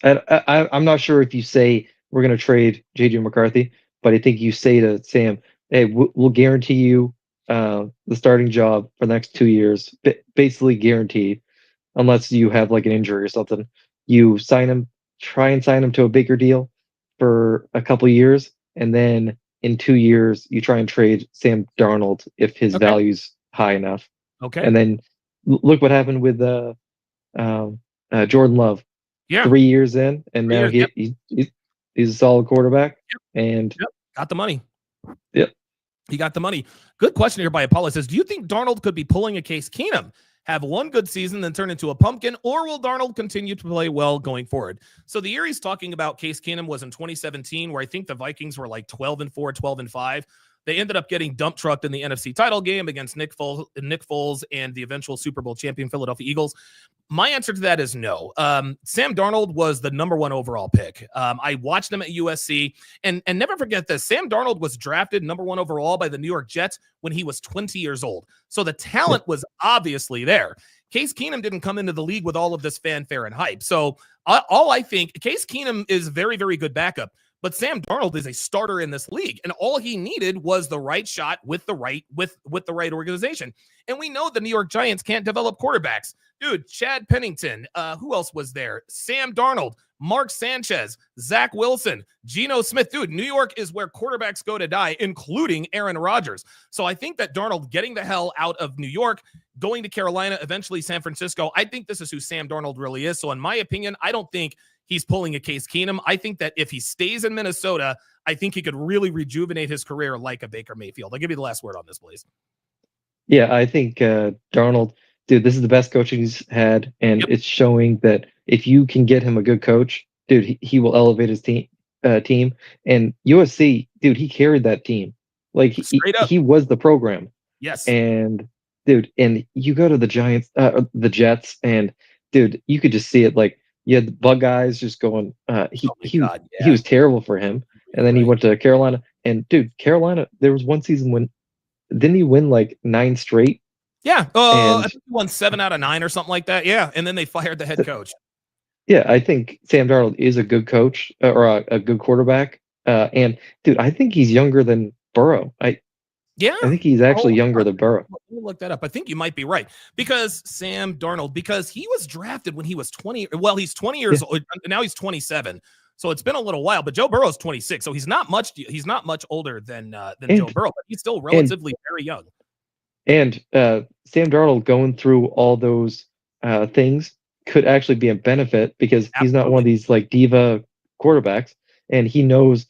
I'm not sure if you say we're going to trade JJ McCarthy, but I think you say to Sam, hey, we'll guarantee you the starting job for the next 2 years, basically guaranteed, unless you have like an injury or something. You try and sign him to a bigger deal for a couple of years, and then in 2 years you try and trade Sam Darnold if his value's high enough. Okay. And then look what happened with Jordan Love. Yeah. 3 years in, and now he's a solid quarterback. And got the money. Yep. He got the money. Good question here by Apollo. Says, do you think Darnold could be pulling a Case Keenum? Have one good season, then turn into a pumpkin, or will Darnold continue to play well going forward? So the year he's talking about, Case Keenum, was in 2017, where I think the Vikings were like 12-4, 12-5. They ended up getting dump trucked in the NFC title game against Nick Foles and the eventual Super Bowl champion Philadelphia Eagles. My answer to that is no. Sam Darnold was the number 1 overall pick. I watched him at USC, and never forget this. Sam Darnold was drafted number 1 overall by the New York Jets when he was 20 years old. So the talent was obviously there. Case Keenum didn't come into the league with all of this fanfare and hype. So I think Case Keenum is very, very good backup. But Sam Darnold is a starter in this league, and all he needed was the right shot with the right organization. And we know the New York Giants can't develop quarterbacks. Dude, Chad Pennington, who else was there? Sam Darnold, Mark Sanchez, Zach Wilson, Geno Smith. Dude, New York is where quarterbacks go to die, including Aaron Rodgers. So I think that Darnold getting the hell out of New York, going to Carolina, eventually San Francisco, I think this is who Sam Darnold really is. So in my opinion, I don't think he's pulling a Case Keenum. I think that if he stays in Minnesota, I think he could really rejuvenate his career like a Baker Mayfield. I'll give you the last word on this, please. Yeah, I think Darnold, dude, this is the best coaching he's had, and it's showing that if you can get him a good coach, dude, he will elevate his team. And USC, dude, he carried that team. Like he was the program. Yes. And dude, and you go to the Giants, the Jets, and dude, you could just see it. Like you had the bug guys just going. He was terrible for him, and then he went to Carolina. And dude, Carolina, there was one season when didn't he win like 9 straight? Yeah. I think he won 7 out of 9 or something like that. Yeah. And then they fired the head coach. Yeah, I think Sam Darnold is a good coach or a good quarterback. And dude, I think he's younger than Burrow. I think he's actually younger than Burrow. Let me look that up. I think you might be right because Sam Darnold, because he was drafted when he was 20. Well, he's 20 years old. Now he's 27. So it's been a little while, but Joe Burrow's 26. So he's not much older than Joe Burrow, but he's still relatively very young. And Sam Darnold going through all those things could actually be a benefit because he's not one of these like diva quarterbacks, and he knows,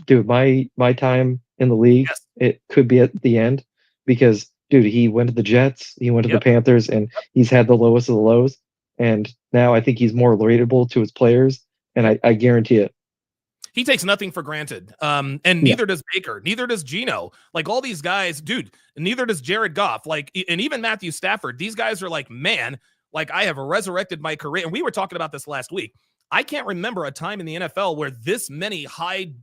dude, my time in the league, it could be at the end because, dude, he went to the Jets, he went to the Panthers, and he's had the lowest of the lows, and now I think he's more relatable to his players, and I guarantee it. He takes nothing for granted. And neither does Baker, neither does Geno. Like all these guys, dude, neither does Jared Goff. Like, and even Matthew Stafford. These guys are like, man, like I have resurrected my career. And we were talking about this last week. I can't remember a time in the NFL where this many high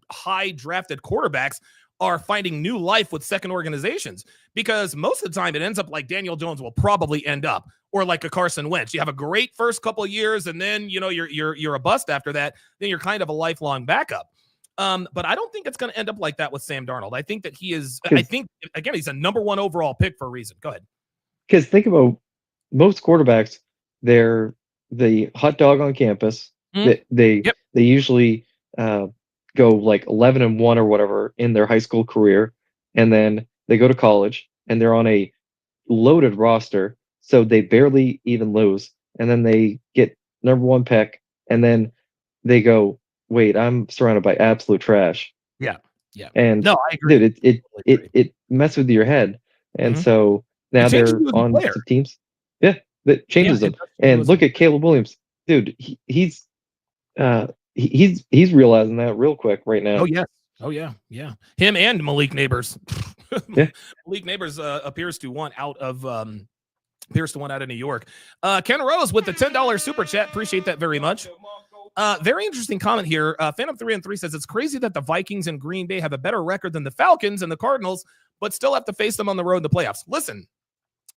drafted quarterbacks are finding new life with second organizations, because most of the time it ends up like Daniel Jones will probably end up, or like a Carson Wentz. You have a great first couple of years, and then you're a bust after that. Then you're kind of a lifelong backup. But I don't think it's going to end up like that with Sam Darnold. I think that he is. I think again he's a number 1 overall pick for a reason. Go ahead. Because think about most quarterbacks, they're the hot dog on campus. They usually go like 11-1 or whatever in their high school career, and then they go to college and they're on a loaded roster, so they barely even lose, and then they get number 1 pick, and then they go, wait, I'm surrounded by absolute trash. Yeah. And no, I agree. Dude, it messes with your head, and so now they're on some teams. Yeah, that changes them. And look at Caleb Williams, dude. He's realizing that real quick right now. Oh yeah. Him and Malik Neighbors. Malik Neighbors appears to want out of New York. Ken Rose with the $10 super chat. Appreciate that very much. Very interesting comment here. Phantom 3 says it's crazy that the Vikings and Green Bay have a better record than the Falcons and the Cardinals, but still have to face them on the road in the playoffs. Listen,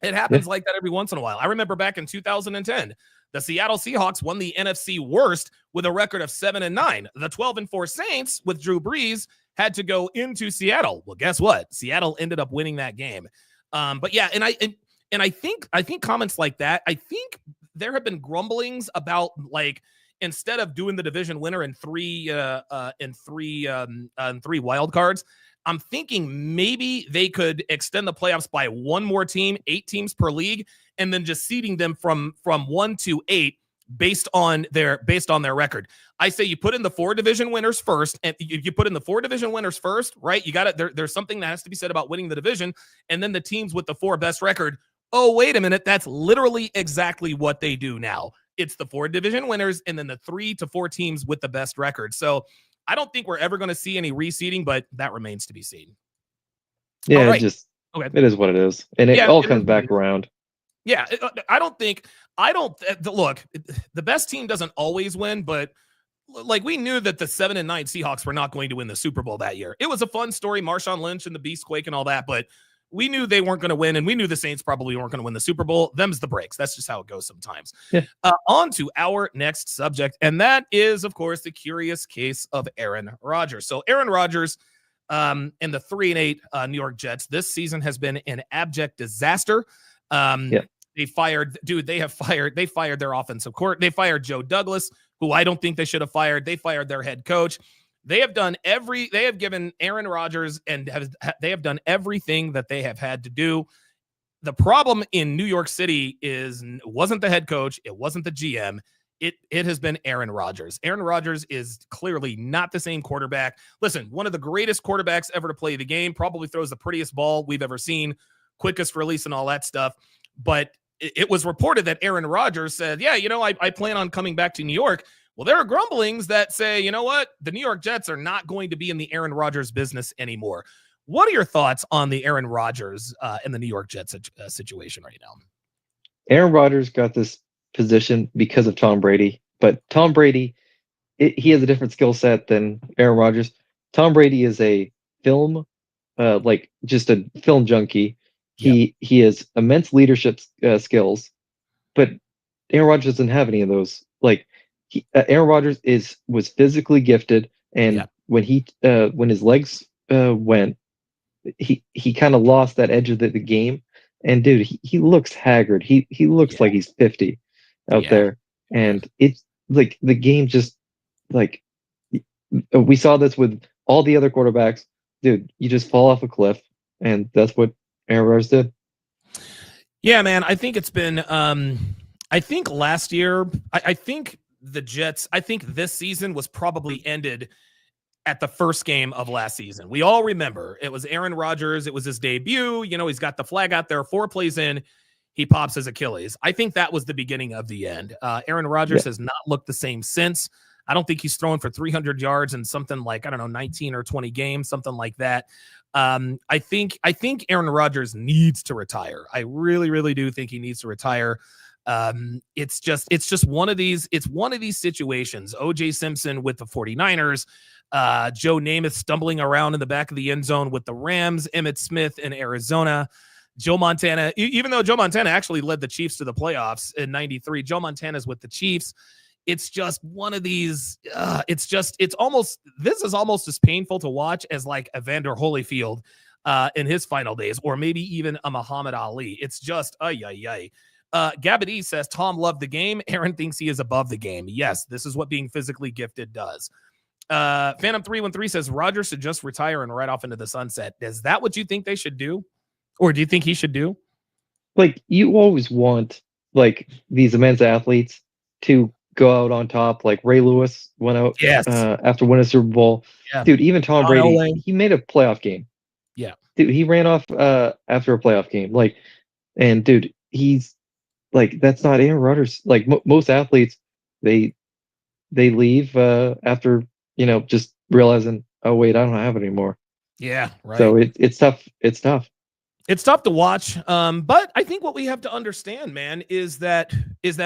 it happens like that every once in a while. I remember back in 2010, the Seattle Seahawks won the NFC worst with a record of 7-9. The 12-4 Saints with Drew Brees had to go into Seattle. Well, guess what? Seattle ended up winning that game. But yeah, and I think comments like that, I think there have been grumblings about like, instead of doing the division winner in three wild cards, I'm thinking maybe they could extend the playoffs by 1 more team, 8 teams per league, and then just seeding them from 1 to 8 based on their record. I say you put in the 4 division winners first, and you put in the 4 division winners first, right? You got it. There's something that has to be said about winning the division, and then the teams with the 4 best record. Oh, wait a minute. That's literally exactly what they do now. It's the 4 division winners and then the 3 to 4 teams with the best record. So I don't think we're ever going to see any reseeding, but that remains to be seen. Yeah, right. It is what it is. And it all comes back around. Yeah, look, the best team doesn't always win, but like we knew that the 7-9 Seahawks were not going to win the Super Bowl that year. It was a fun story, Marshawn Lynch and the Beastquake and all that, but we knew they weren't going to win, and we knew the Saints probably weren't going to win the Super Bowl. Them's the breaks. That's just how it goes sometimes. Yeah. On to our next subject, and that is, of course, the curious case of Aaron Rodgers. So Aaron Rodgers and the 3-8 New York Jets this season has been an abject disaster. They fired their offensive court. They fired Joe Douglas, who I don't think they should have fired. They fired their head coach. They have given Aaron Rodgers and they have done everything that they have had to do. The problem in New York City wasn't the head coach. It wasn't the GM. It has been Aaron Rodgers. Aaron Rodgers is clearly not the same quarterback. Listen, one of the greatest quarterbacks ever to play the game, probably throws the prettiest ball we've ever seen, quickest release and all that stuff. But it was reported that Aaron Rodgers said, yeah, I plan on coming back to New York. Well, there are grumblings that say, you know what? The New York Jets are not going to be in the Aaron Rodgers business anymore. What are your thoughts on the Aaron Rodgers and the New York Jets situation right now? Aaron Rodgers got this position because of Tom Brady, but Tom Brady, he has a different skill set than Aaron Rodgers. Tom Brady is a film, just a film junkie. He has immense leadership skills, but Aaron Rodgers doesn't have any of those. Aaron Rodgers was physically gifted, and when his legs went, he kind of lost that edge of the game. And dude, he looks haggard. He looks like he's 50 out there. And it's like the game just we saw this with all the other quarterbacks. Dude, you just fall off a cliff, and that's what Aaron Rodgers did. Yeah, man. I think it's been I think last year, I think the Jets, I think this season was probably ended at the first game of last season. We all remember it was Aaron Rodgers. It was his debut. He's got the flag out there, 4 plays in, he pops his Achilles. I think that was the beginning of the end. Aaron Rodgers has not looked the same since. I don't think he's thrown for 300 yards in something like, 19 or 20 games, something like that. I think Aaron Rodgers needs to retire. I really, really do think he needs to retire. It's just one of these situations. OJ Simpson with the 49ers, Joe Namath stumbling around in the back of the end zone with the Rams, Emmitt Smith in Arizona, Joe Montana, even though Joe Montana actually led the Chiefs to the playoffs in 93, Joe Montana's with the Chiefs. It's just one of these, this is almost as painful to watch as like Evander Holyfield in his final days, or maybe even a Muhammad Ali. It's just, Gabadee says, Tom loved the game. Aaron thinks he is above the game. Yes, this is what being physically gifted does. Phantom 313 says Rodgers should just retire and ride off into the sunset. Is that what you think they should do? Or do you think he should do? You always want these immense athletes to go out on top. Like Ray Lewis went out after winning a Super Bowl. Yeah. Dude, even Tom Brady, he made a playoff game. Yeah. Dude, he ran off after a playoff game. And dude, he's that's not Aaron Rodgers. Most athletes, they leave after just realizing, oh wait, I don't have it anymore. Yeah, right. So it's tough. It's tough. It's tough to watch. But I think what we have to understand, man, is that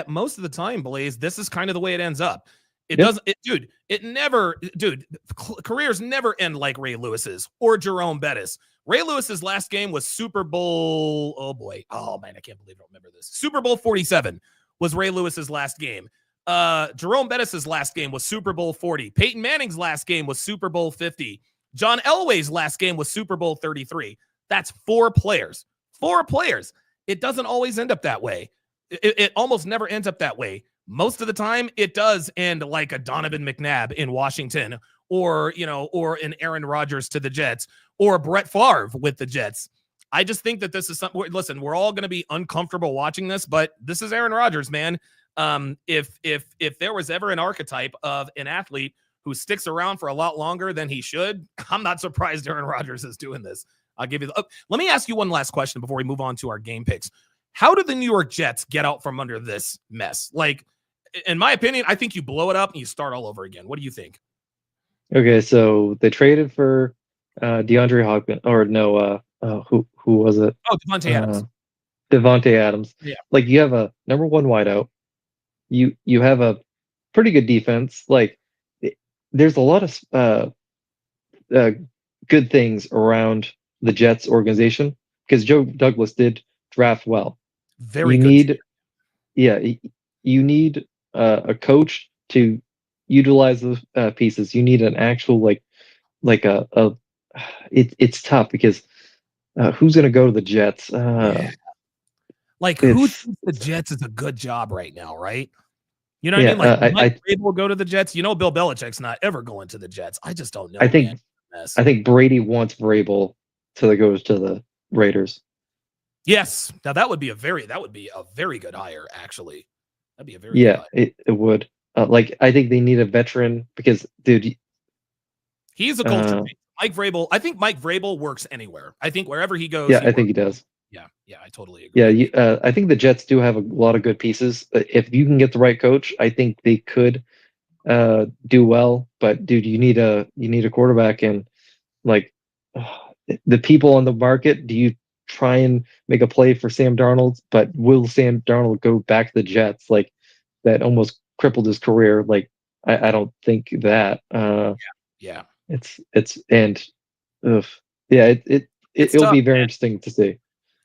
most of the time, Blaze, this is kind of the way it ends up. It doesn't, careers never end like Ray Lewis's or Jerome Bettis. Ray Lewis's last game was Super Bowl. Oh boy. Oh man, I can't believe I don't remember this. Super Bowl 47 was Ray Lewis's last game. Jerome Bettis's last game was Super Bowl 40. Peyton Manning's last game was Super Bowl 50. John Elway's last game was Super Bowl 33. That's 4 players. 4 players. It doesn't always end up that way. It almost never ends up that way. Most of the time, it does end like a Donovan McNabb in Washington, or an Aaron Rodgers to the Jets, or Brett Favre with the Jets. I just think that this is something. Listen, we're all going to be uncomfortable watching this, but this is Aaron Rodgers, man. If there was ever an archetype of an athlete who sticks around for a lot longer than he should, I'm not surprised Aaron Rodgers is doing this. I'll give you let me ask you one last question before we move on to our game picks. How did the New York Jets get out from under this mess? In my opinion, I think you blow it up and you start all over again. What do you think? Okay, so they traded for DeAndre Hopkins, or no, who was it? Oh, Devontae Adams. Devontae Adams. Yeah. You have a number 1 wideout. You have a pretty good defense. There's a lot of good things around the Jets organization, because Joe Douglas did draft well. Very good. You need a coach to utilize those pieces. You need an actual it's tough because who's going to go to the Jets? Who thinks the Jets is a good job right now, right? You know what I mean? Like I Vrabel will go to the Jets. You know, Bill Belichick's not ever going to the Jets. I just don't know. I think man. I think Brady wants Vrabel till he goes to the Raiders. Yes. Now that would be a very good hire, actually. That'd be a very good hire. It would. I think they need a veteran because, dude, he's a culture change. Mike Vrabel. I think Mike Vrabel works anywhere. I think wherever he goes. Yeah, I think he does. Yeah, I totally agree. Yeah, I think the Jets do have a lot of good pieces. If you can get the right coach, I think they could do well. But dude, you need a quarterback, and like the people on the market. Do you try and make a play for Sam Darnold? But will Sam Darnold go back to the Jets? Like that almost crippled his career. Like I don't think that. Yeah. It's and it'll tough, be very man. interesting to see.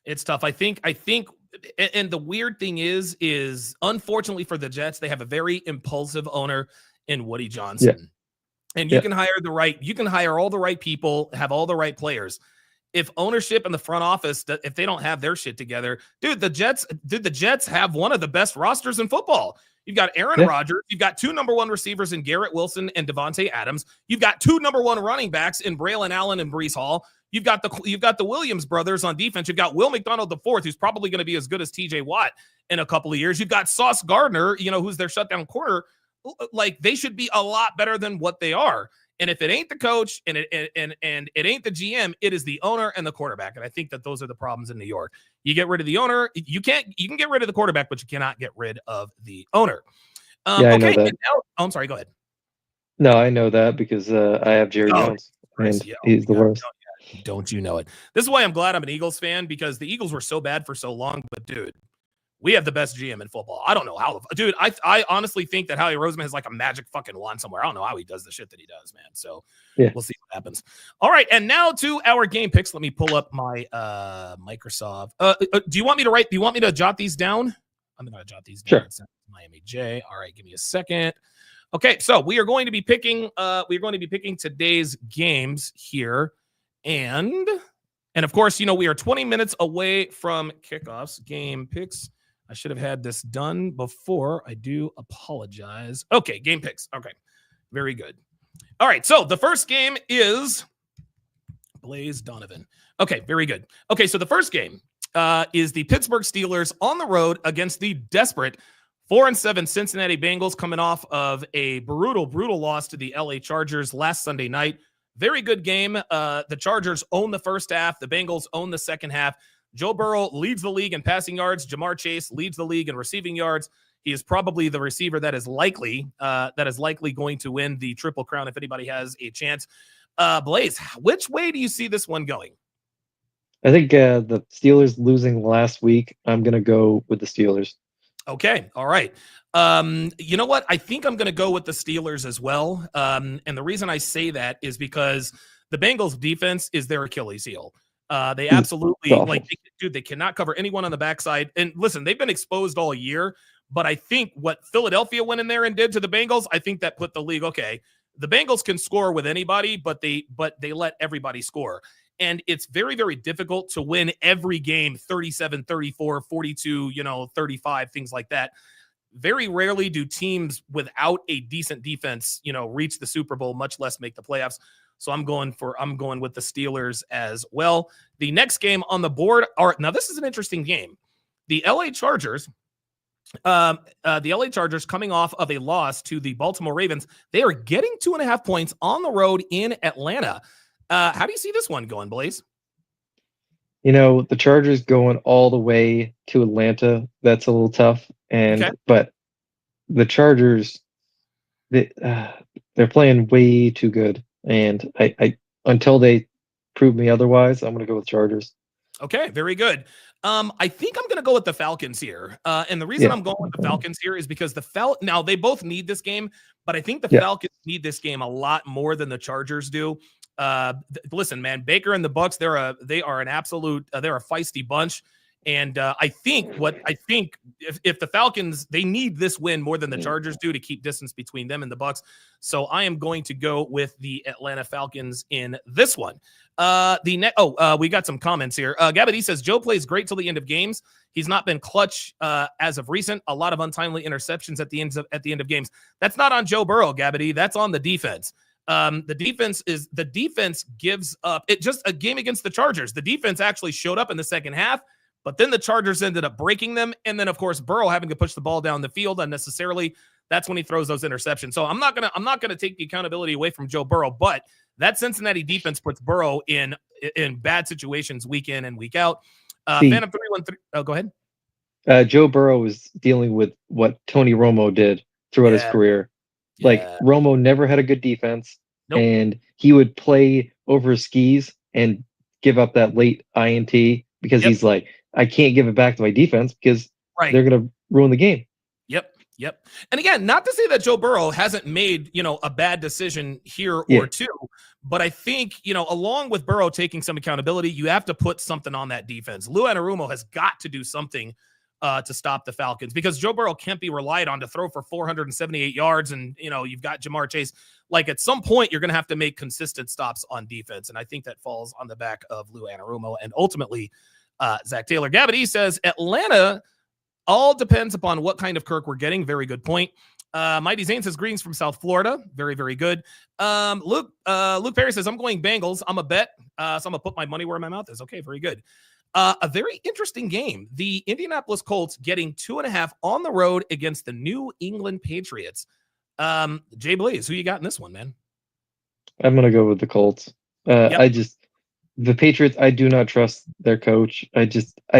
It's tough. I think, and the weird thing is unfortunately for the Jets, they have a very impulsive owner in Woody Johnson. Yeah. And you can hire all the right people, have all the right players. If ownership and the front office, if they don't have their shit together, the Jets have one of the best rosters in football. You've got Aaron Rodgers. You've got 2 number 1 receivers in Garrett Wilson and Devontae Adams. You've got 2 number 1 running backs in Braylon Allen and Breece Hall. You've got the Williams brothers on defense. You've got Will McDonald IV, who's probably going to be as good as TJ Watt in a couple of years. You've got Sauce Gardner, who's their shutdown corner. Like, they should be a lot better than what they are. And if it ain't the coach and it ain't the GM, it is the owner and the quarterback. And I think that those are the problems in New York. You get rid of the owner, you can get rid of the quarterback, but you cannot get rid of the owner. I know that. I'm sorry, go ahead. No, I know that because I have Jerry Jones, and he's the worst. Don't you know it? This is why I'm glad I'm an Eagles fan, because the Eagles were so bad for so long. But dude, we have the best GM in football. I don't know how. Dude, I honestly think that Howie Roseman has like a magic fucking wand somewhere. I don't know how he does the shit that he does, man. So we'll see what happens. All right, and now to our game picks. Let me pull up my Microsoft. Do you want me to jot these down? I'm going to jot these down. Sure. Miami J. All right, give me a second. Okay, so we are going to be picking. Today's games here, and of course, we are 20 minutes away from kickoffs. Game picks. I should have had this done before. I do apologize. Okay, game picks. Okay, very good. All right, so the first game is Blaze Donovan. Okay, very good. Okay, so the first game is the Pittsburgh Steelers on the road against the desperate 4-7 Cincinnati Bengals, coming off of a brutal loss to the LA Chargers last Sunday night. Very good game. The Chargers own the first half. The Bengals own the second half. Joe Burrow leads the league in passing yards. Jamar Chase leads the league in receiving yards. He is probably the receiver that is likely going to win the Triple Crown if anybody has a chance. Blaze, which way do you see this one going? I think the Steelers losing last week. I'm going to go with the Steelers. Okay. All right. You know what? I think I'm going to go with the Steelers as well. And the reason I say that is because the Bengals defense is their Achilles heel. They absolutely they cannot cover anyone on the backside. And listen, they've been exposed all year, but I think what Philadelphia went in there and did to the Bengals, I think that put the league, okay, the Bengals can score with anybody, but they let everybody score. And it's very, very difficult to win every game 37, 34, 42, 35, things like that. Very rarely do teams without a decent defense, reach the Super Bowl, much less make the playoffs. So I'm going with the Steelers as well. The next game on the board now this is an interesting game. The LA Chargers coming off of a loss to the Baltimore Ravens. They are getting 2.5 points on the road in Atlanta. How do you see this one going, Blaze? The Chargers going all the way to Atlanta, that's a little tough. But the Chargers, they're playing way too good. And I until they prove me otherwise, I'm going to go with Chargers. Okay, very good. I think I'm going to go with the Falcons here. And the reason I'm going with the Falcons here is because now they both need this game, but I think the Falcons need this game a lot more than the Chargers do. Listen, man, Baker and the Bucs, they're a feisty bunch. And I think if the Falcons, they need this win more than the Chargers do to keep distance between them and the Bucs. So I am going to go with the Atlanta Falcons in this one. We got some comments here. Gabby says Joe plays great till the end of games. He's not been clutch as of recent. A lot of untimely interceptions at the end of games. That's not on Joe Burrow, Gabby. That's on the defense. The defense gives up. It just a game against the Chargers. The defense actually showed up in the second half, but then the Chargers ended up breaking them. And then, of course, Burrow having to push the ball down the field unnecessarily. That's when he throws those interceptions. So I'm not gonna take the accountability away from Joe Burrow, but that Cincinnati defense puts Burrow in bad situations week in and week out. Phantom 313. Oh, go ahead. Joe Burrow is dealing with what Tony Romo did throughout his career. Like Romo never had a good defense, and he would play over his skis and give up that late INT because he's like, I can't give it back to my defense because they're going to ruin the game. Yep. And again, not to say that Joe Burrow hasn't made, a bad decision here or two, but I think, along with Burrow taking some accountability, you have to put something on that defense. Lou Anarumo has got to do something to stop the Falcons because Joe Burrow can't be relied on to throw for 478 yards. And, you've got Jamar Chase. Like at some point, you're going to have to make consistent stops on defense. And I think that falls on the back of Lou Anarumo and ultimately Zach Taylor. Gabby says Atlanta all depends upon what kind of Kirk we're getting. Very good point. Mighty Zane says greetings from South Florida. Very, very good. Luke Perry says I'm going Bengals. I'm a bet. So I'm going to put my money where my mouth is. Okay, very good. A very interesting game. The Indianapolis Colts getting 2.5 on the road against the New England Patriots. Jay Blaze, who you got in this one, man? I'm going to go with the Colts. The Patriots, I do not trust their coach. I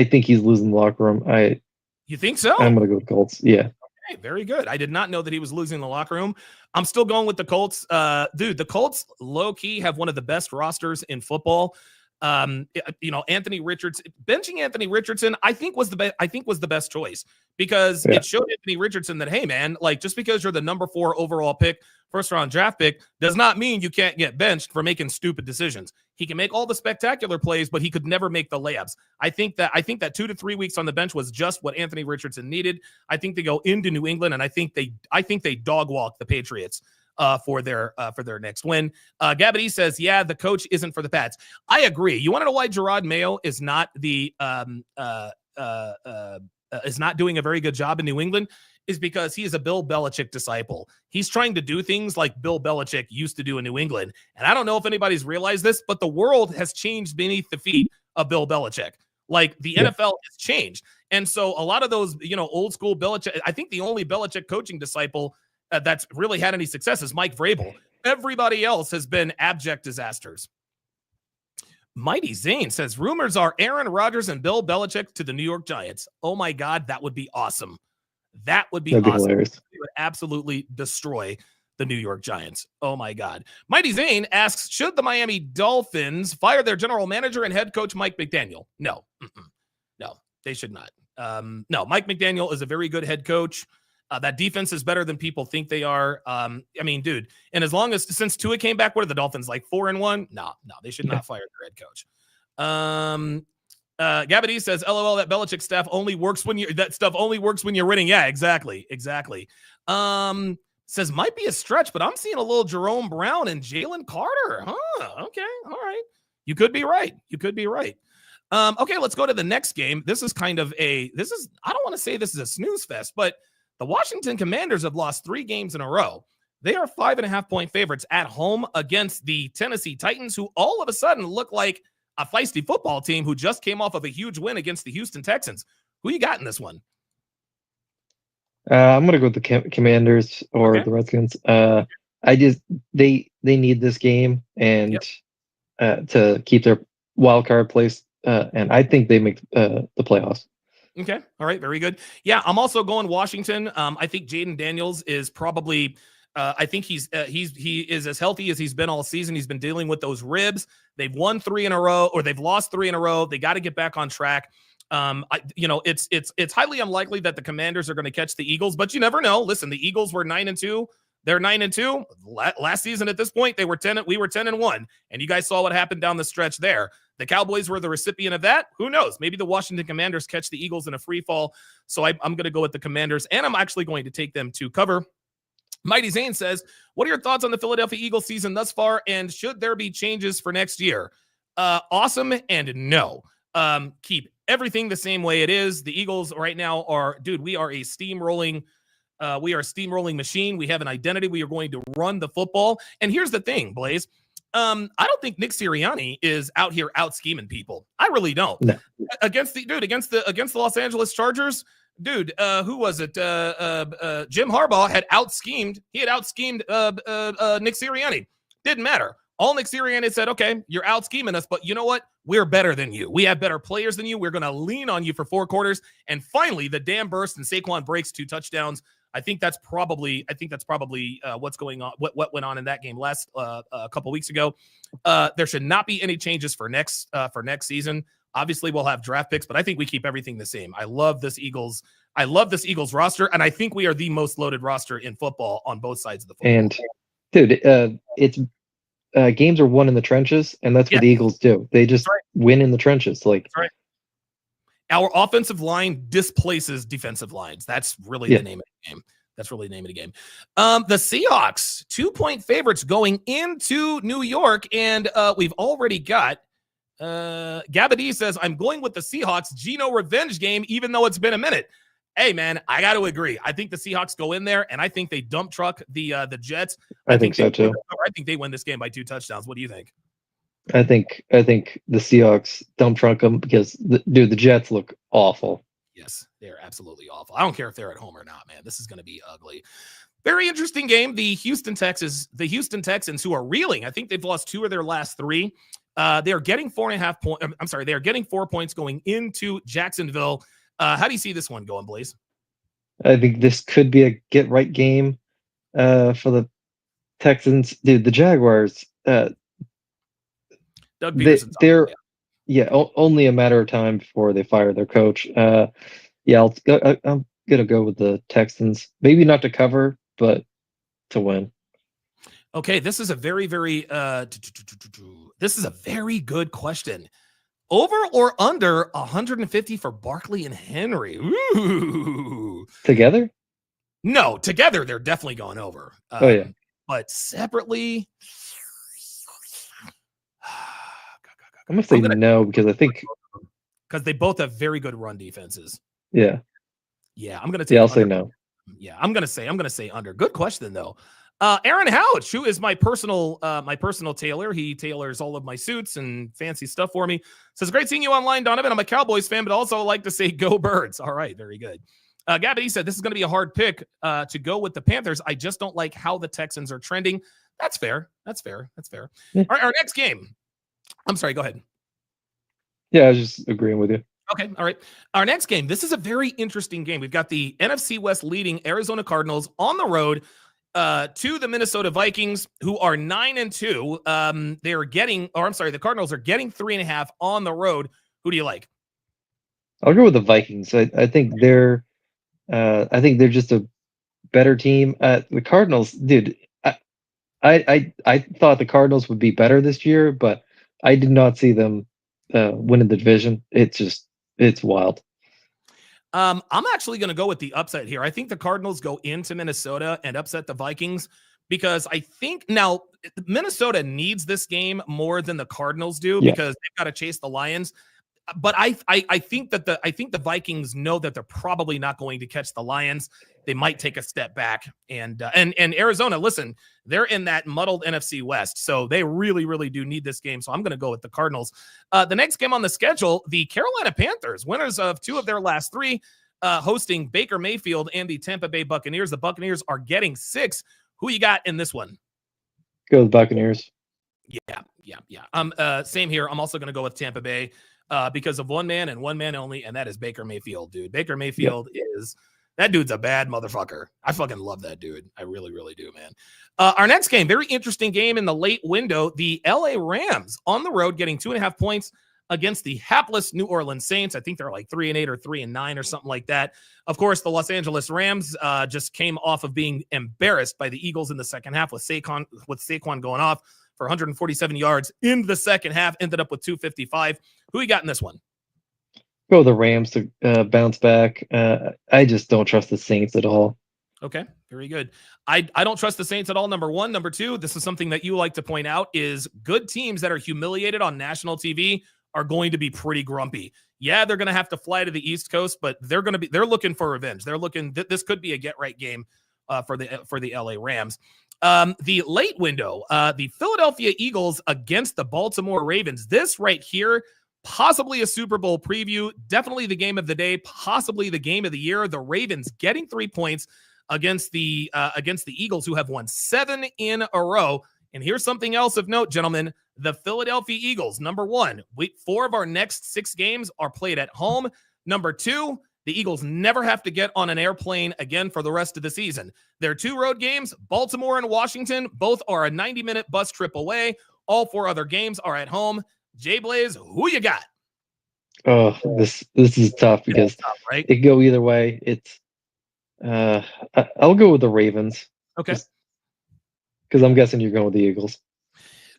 think he's losing the locker room. You think so? I'm going to go with Colts. Yeah. Okay, very good. I did not know that he was losing the locker room. I'm still going with the Colts. Dude, the Colts low-key have one of the best rosters in football. Anthony Richardson, benching Anthony Richardson, I think was the best choice because it showed Anthony Richardson that, hey man, like just because you're the number 4 overall pick, first round draft pick does not mean you can't get benched for making stupid decisions. He can make all the spectacular plays, but he could never make the layups. I think that 2 to 3 weeks on the bench was just what Anthony Richardson needed. I think they go into New England and I think they dog walk the Patriots for their next win. Gabby says, yeah, the coach isn't for the Pats. I agree. You want to know why Gerard Mayo is not is not doing a very good job in New England? Is because he is a Bill Belichick disciple. He's trying to do things like Bill Belichick used to do in New England. And I don't know if anybody's realized this, but the world has changed beneath the feet of Bill Belichick. Like the NFL has changed. And so a lot of those, old school Belichick, I think the only Belichick coaching disciple that's really had any success is Mike Vrabel. Everybody else has been abject disasters. Mighty Zane says rumors are Aaron Rodgers and Bill Belichick to the New York Giants. Oh my God, that would be awesome. That would be awesome. Hilarious. It would absolutely destroy the New York Giants. Oh my God. Mighty Zane asks, should the Miami Dolphins fire their general manager and head coach Mike McDaniel? No. No, they should not. No, Mike McDaniel is a very good head coach. That defense is better than people think they are. Dude, and since Tua came back, what are the Dolphins, like 4-1? No, they should not fire their head coach. Gabby says, LOL, that Belichick stuff only works when you're winning. Yeah, exactly. Says might be a stretch, but I'm seeing a little Jerome Brown and Jalen Carter. Huh, okay, all right. You could be right. Okay, let's go to the next game. I don't want to say this is a snooze fest, but the Washington Commanders have lost 3 games in a row. They are 5.5-point favorites at home against the Tennessee Titans, who all of a sudden look like a feisty football team who just came off of a huge win against the Houston Texans. Who you got in this one? I'm going to go with the Commanders or the Redskins. They need this game and to keep their wild card place, and I think they make the playoffs. Okay. All right. Very good. Yeah, I'm also going Washington. I think Jaden Daniels is probably I think he is as healthy as he's been all season. He's been dealing with those ribs. They've won 3 in a row, or they've lost 3 in a row. They got to get back on track. It's highly unlikely that the Commanders are going to catch the Eagles, but you never know. Listen, the Eagles were 9-2 They're 9-2. Last season at this point, we were 10-1, and you guys saw what happened down the stretch there. The Cowboys were the recipient of that. Who knows? Maybe the Washington Commanders catch the Eagles in a free fall. So I'm going to go with the Commanders, and I'm actually going to take them to cover. Mighty Zane says, what are your thoughts on the Philadelphia Eagles season thus far, and should there be changes for next year? Awesome and no. Keep everything the same way it is. The Eagles right now we are a steamrolling machine. We have an identity. We are going to run the football. And here's the thing, Blaze. I don't think Nick Sirianni is out here out scheming people. I really don't. No. Against the Los Angeles Chargers, who was it? Jim Harbaugh had out schemed. He had out schemed Nick Sirianni. Didn't matter. All Nick Sirianni said, okay, you're out scheming us, but you know what? We're better than you. We have better players than you. We're going to lean on you for 4 quarters. And finally, the dam burst and Saquon breaks 2 touchdowns. I think that's probably what's going on. What went on in that game a couple weeks ago. There should not be any changes for next season. Obviously, we'll have draft picks, but I think we keep everything the same. I love this Eagles roster, and I think we are the most loaded roster in football on both sides of the football. And dude, it's games are won in the trenches, and that's what the Eagles do. They just win in the trenches. Like, our offensive line displaces defensive lines. That's really the name of the game. The Seahawks, 2-point favorites going into New York, and we've already got Gabadee says, I'm going with the Seahawks Geno revenge game, even though it's been a minute. Hey, man, I got to agree. I think the Seahawks go in there, and I think they dump truck the Jets. I think so, too. I think they win this game by 2 touchdowns. What do you think? I think the Seahawks dump truck them because, the Jets look awful. Yes, they're absolutely awful. I don't care if they're at home or not, man. This is going to be ugly. Very interesting game. The Houston Texans, who are reeling. I think they've lost 2 of their last 3. They're getting 4.5 points. I'm sorry, they're getting 4 points going into Jacksonville. How do you see this one going, Blaze? I think this could be a get-right game for the Texans. Dude, the Jaguars, Doug Peterson's only a matter of time before they fire their coach. I'm going to go with the Texans. Maybe not to cover, but to win. Okay, this is a very, very good question. Over or under 150 for Barkley and Henry? Ooh. Together? No, together they're definitely going over. But separately, I'm going to say no because I think because they both have very good run defenses. Yeah. I'm going to I'll say no. Yeah, I'm going to say under. Good question though. Aaron Houch, who is my personal tailor. He tailors all of my suits and fancy stuff for me. Says, great seeing you online, Donovan. I'm a Cowboys fan, but also like to say go Birds. All right, very good. Gabby said, this is going to be a hard pick to go with the Panthers. I just don't like how the Texans are trending. That's fair. Yeah. All right, our next game. I'm sorry, go ahead. Yeah, I was just agreeing with you. Okay, all right. Our next game. This is a very interesting game. We've got the NFC West leading Arizona Cardinals on the road to the Minnesota Vikings, who are 9-2. The Cardinals are getting 3.5 on the road. Who do you like? I'll go with the Vikings. I think they're just a better team. The Cardinals, dude. I thought the Cardinals would be better this year, but I did not see them winning the division. It's wild. I'm actually going to go with the upset here. I think the Cardinals go into Minnesota and upset the Vikings because I think now Minnesota needs this game more than the Cardinals do because they've got to chase the Lions. But I think the Vikings know that they're probably not going to catch the Lions. They might take a step back, and Arizona, listen, they're in that muddled NFC West, so they really, really do need this game. So I'm going to go with the Cardinals. The next game on the schedule, the Carolina Panthers, winners of 2 of their last 3, hosting Baker Mayfield and the Tampa Bay Buccaneers. The Buccaneers are getting 6. Who you got in this one? Go with Buccaneers. Yeah. Same here. I'm also going to go with Tampa Bay. Because of one man and one man only, and that is Baker Mayfield, dude. Baker Mayfield that dude's a bad motherfucker. I fucking love that dude. I really, really do, man. Our next game, very interesting game in the late window. The LA Rams on the road getting 2.5 points against the hapless New Orleans Saints. I think they're like 3-8 or 3-9 or something like that. Of course, the Los Angeles Rams just came off of being embarrassed by the Eagles in the second half with Saquon going off for 147 yards in the second half, ended up with 255. Who you got in this one? Go the Rams to bounce back. I just don't trust the Saints at all. Okay, very good. I don't trust the Saints at all, number one. Number two, this is something that you like to point out, is good teams that are humiliated on national TV are going to be pretty grumpy. Yeah, they're going to have to fly to the East Coast, but they're looking for revenge. They're looking, this could be a get-right game for the LA Rams. The late window, the Philadelphia Eagles against the Baltimore Ravens. This right here, possibly a Super Bowl preview, definitely the game of the day, possibly the game of the year. The Ravens getting 3 points against the Eagles, who have won 7 in a row. And here's something else of note, gentlemen. The Philadelphia Eagles, number one, 4 of our next 6 games are played at home. Number two, the Eagles never have to get on an airplane again for the rest of the season. Their 2 road games, Baltimore and Washington, both are a 90-minute bus trip away. All 4 other games are at home. Jay Blaze, who you got? Oh, this is tough because right? It could go either way. It's I'll go with the Ravens. Okay. Because I'm guessing you're going with the Eagles.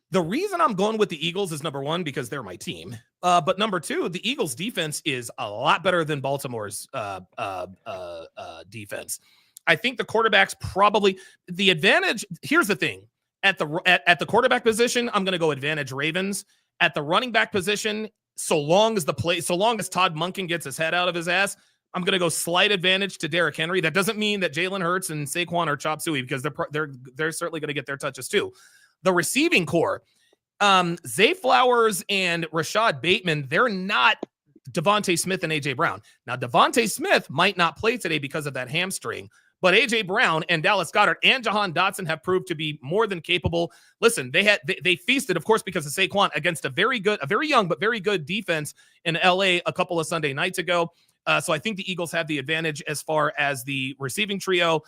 The reason I'm going with the Eagles is, number one, because they're my team. But number two, the Eagles defense is a lot better than Baltimore's defense. I think the quarterback's probably the advantage. Here's the thing. At the quarterback position, I'm going to go advantage Ravens. At the running back position, so long as Todd Monken gets his head out of his ass, I'm going to go slight advantage to Derrick Henry. That doesn't mean that Jalen Hurts and Saquon are chop suey, because they're certainly going to get their touches too. The receiving core, Zay Flowers and Rashad Bateman, they're not Devontae Smith and A.J. Brown. Now, Devontae Smith might not play today because of that hamstring, but A.J. Brown and Dallas Goedert and Jahan Dotson have proved to be more than capable. Listen, they feasted, of course, because of Saquon, against a very young but very good defense in L.A. a couple of Sunday nights ago. So I think the Eagles have the advantage as far as the receiving trio.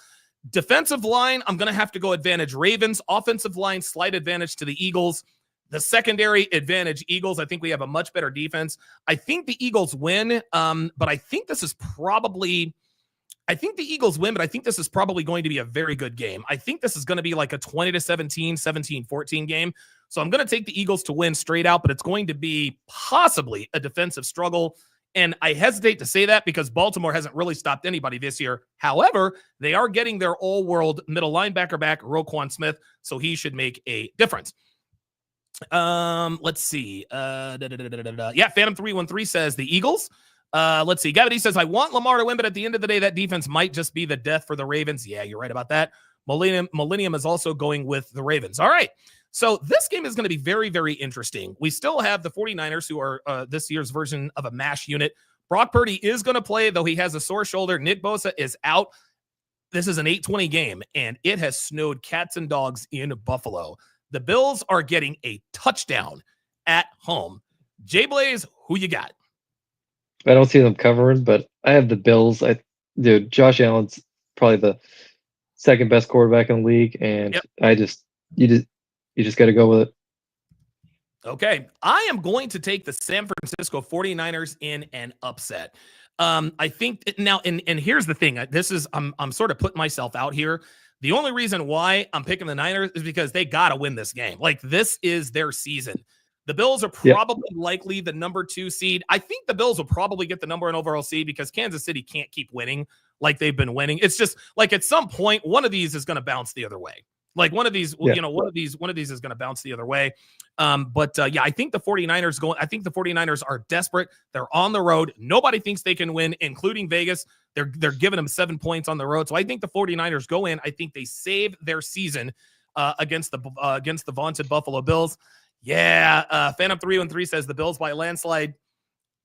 Defensive line, I'm going to have to go advantage Ravens. Offensive line, slight advantage to the Eagles. The secondary, advantage Eagles. I think we have a much better defense. I think the Eagles win, but I think this is probably – I think the Eagles win, but I think this is probably going to be a very good game. I think this is going to be like a 20-17, 17-14 game. So I'm going to take the Eagles to win straight out, but it's going to be possibly a defensive struggle. And I hesitate to say that because Baltimore hasn't really stopped anybody this year. However, they are getting their all-world middle linebacker back, Roquan Smith, so he should make a difference. Let's see. Yeah, Phantom313 says the Eagles. Let's see. Gavity says, I want Lamar to win, but at the end of the day, that defense might just be the death for the Ravens. Yeah, you're right about that. Millennium is also going with the Ravens. All right. So this game is going to be very, very interesting. We still have the 49ers, who are this year's version of a MASH unit. Brock Purdy is going to play, though he has a sore shoulder. Nick Bosa is out. This is an 8:20 game, and it has snowed cats and dogs in Buffalo. The Bills are getting a touchdown at home. Jay Blaze, who you got? I don't see them covering, but I have the Bills. Josh Allen's probably the second best quarterback in the league, and yep. You just got to go with it. Okay. I am going to take the San Francisco 49ers in an upset. I think now, and here's the thing. I'm sort of putting myself out here. The only reason why I'm picking the Niners is because they got to win this game. Like, this is their season. The Bills are probably likely the number 2 seed. I think the Bills will probably get the number 1 overall seed because Kansas City can't keep winning like they've been winning. It's just like at some point, one of these is going to bounce the other way. Like one of these, one of these is going to bounce the other way. But I think the 49ers are desperate. They're on the road. Nobody thinks they can win, including Vegas. They're giving them 7 points on the road. So I think the 49ers go in. I think they save their season against the vaunted Buffalo Bills. Yeah. Phantom 313 says the Bills by a landslide.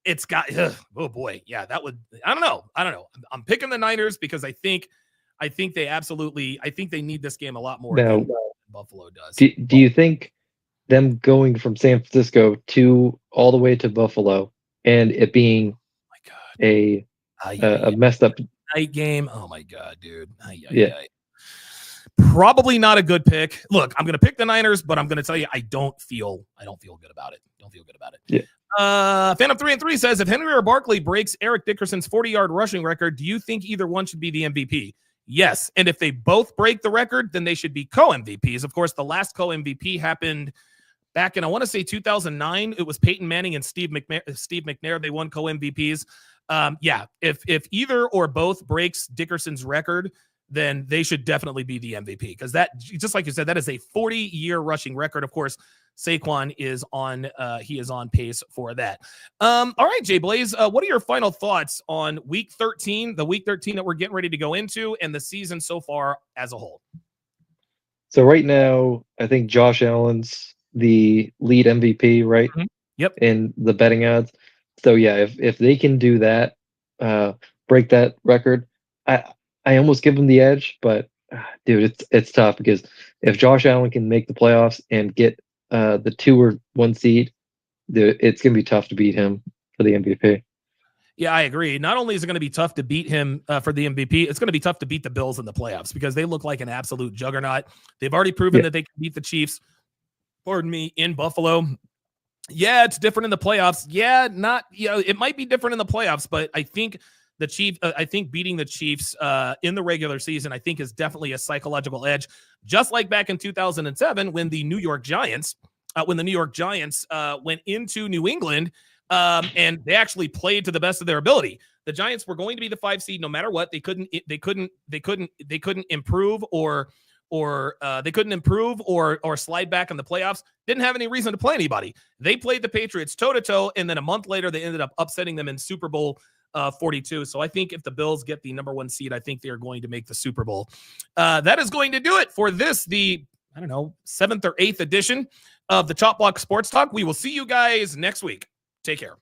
It's got, oh boy. Yeah, that would, I don't know. I'm picking the Niners because I think they need this game a lot more than Buffalo does. Do you think them going from San Francisco to all the way to Buffalo and it being a messed up night game? Oh my God, dude. Probably not a good pick. Look, I'm going to pick the Niners, but I'm going to tell you, I don't feel good about it. Yeah. Phantom 3 and 3 says, if Henry or Barkley breaks Eric Dickerson's 40-yard rushing record, do you think either one should be the MVP? Yes. And if they both break the record, then they should be co-MVPs. Of course, the last co-MVP happened back in, I want to say 2009. It was Peyton Manning and Steve McNair. They won co-MVPs. Yeah. If either or both breaks Dickerson's record, then they should definitely be the MVP, because that, just like you said, that is a 40-year rushing record. Of course, Saquon is on pace for that. All right, Jay Blaze, what are your final thoughts on week 13, the week 13 that we're getting ready to go into, and the season so far as a whole? So right now, I think Josh Allen's the lead MVP, right? Mm-hmm. Yep. In the betting odds. So yeah, if they can do that, break that record, I almost give him the edge, but dude, it's tough, because if Josh Allen can make the playoffs and get the 2 or 1 seed, it's going to be tough to beat him for the MVP. Yeah, I agree. Not only is it going to be tough to beat him for the MVP, it's going to be tough to beat the Bills in the playoffs, because they look like an absolute juggernaut. They've already proven that they can beat the Chiefs, in Buffalo. Yeah, it's different in the playoffs. Yeah, it might be different in the playoffs, but I think beating the Chiefs in the regular season, I think, is definitely a psychological edge. Just like back in 2007, when the New York Giants went into New England, and they actually played to the best of their ability. The Giants were going to be the 5 seed no matter what. They couldn't improve or slide back in the playoffs. Didn't have any reason to play anybody. They played the Patriots toe to toe, and then a month later they ended up upsetting them in Super Bowl 42. So I think if the Bills get the number 1 seed, I think they're going to make the Super Bowl. That is going to do it for the 7th or 8th edition of the Chop Block Sports Talk. We will see you guys next week. Take care.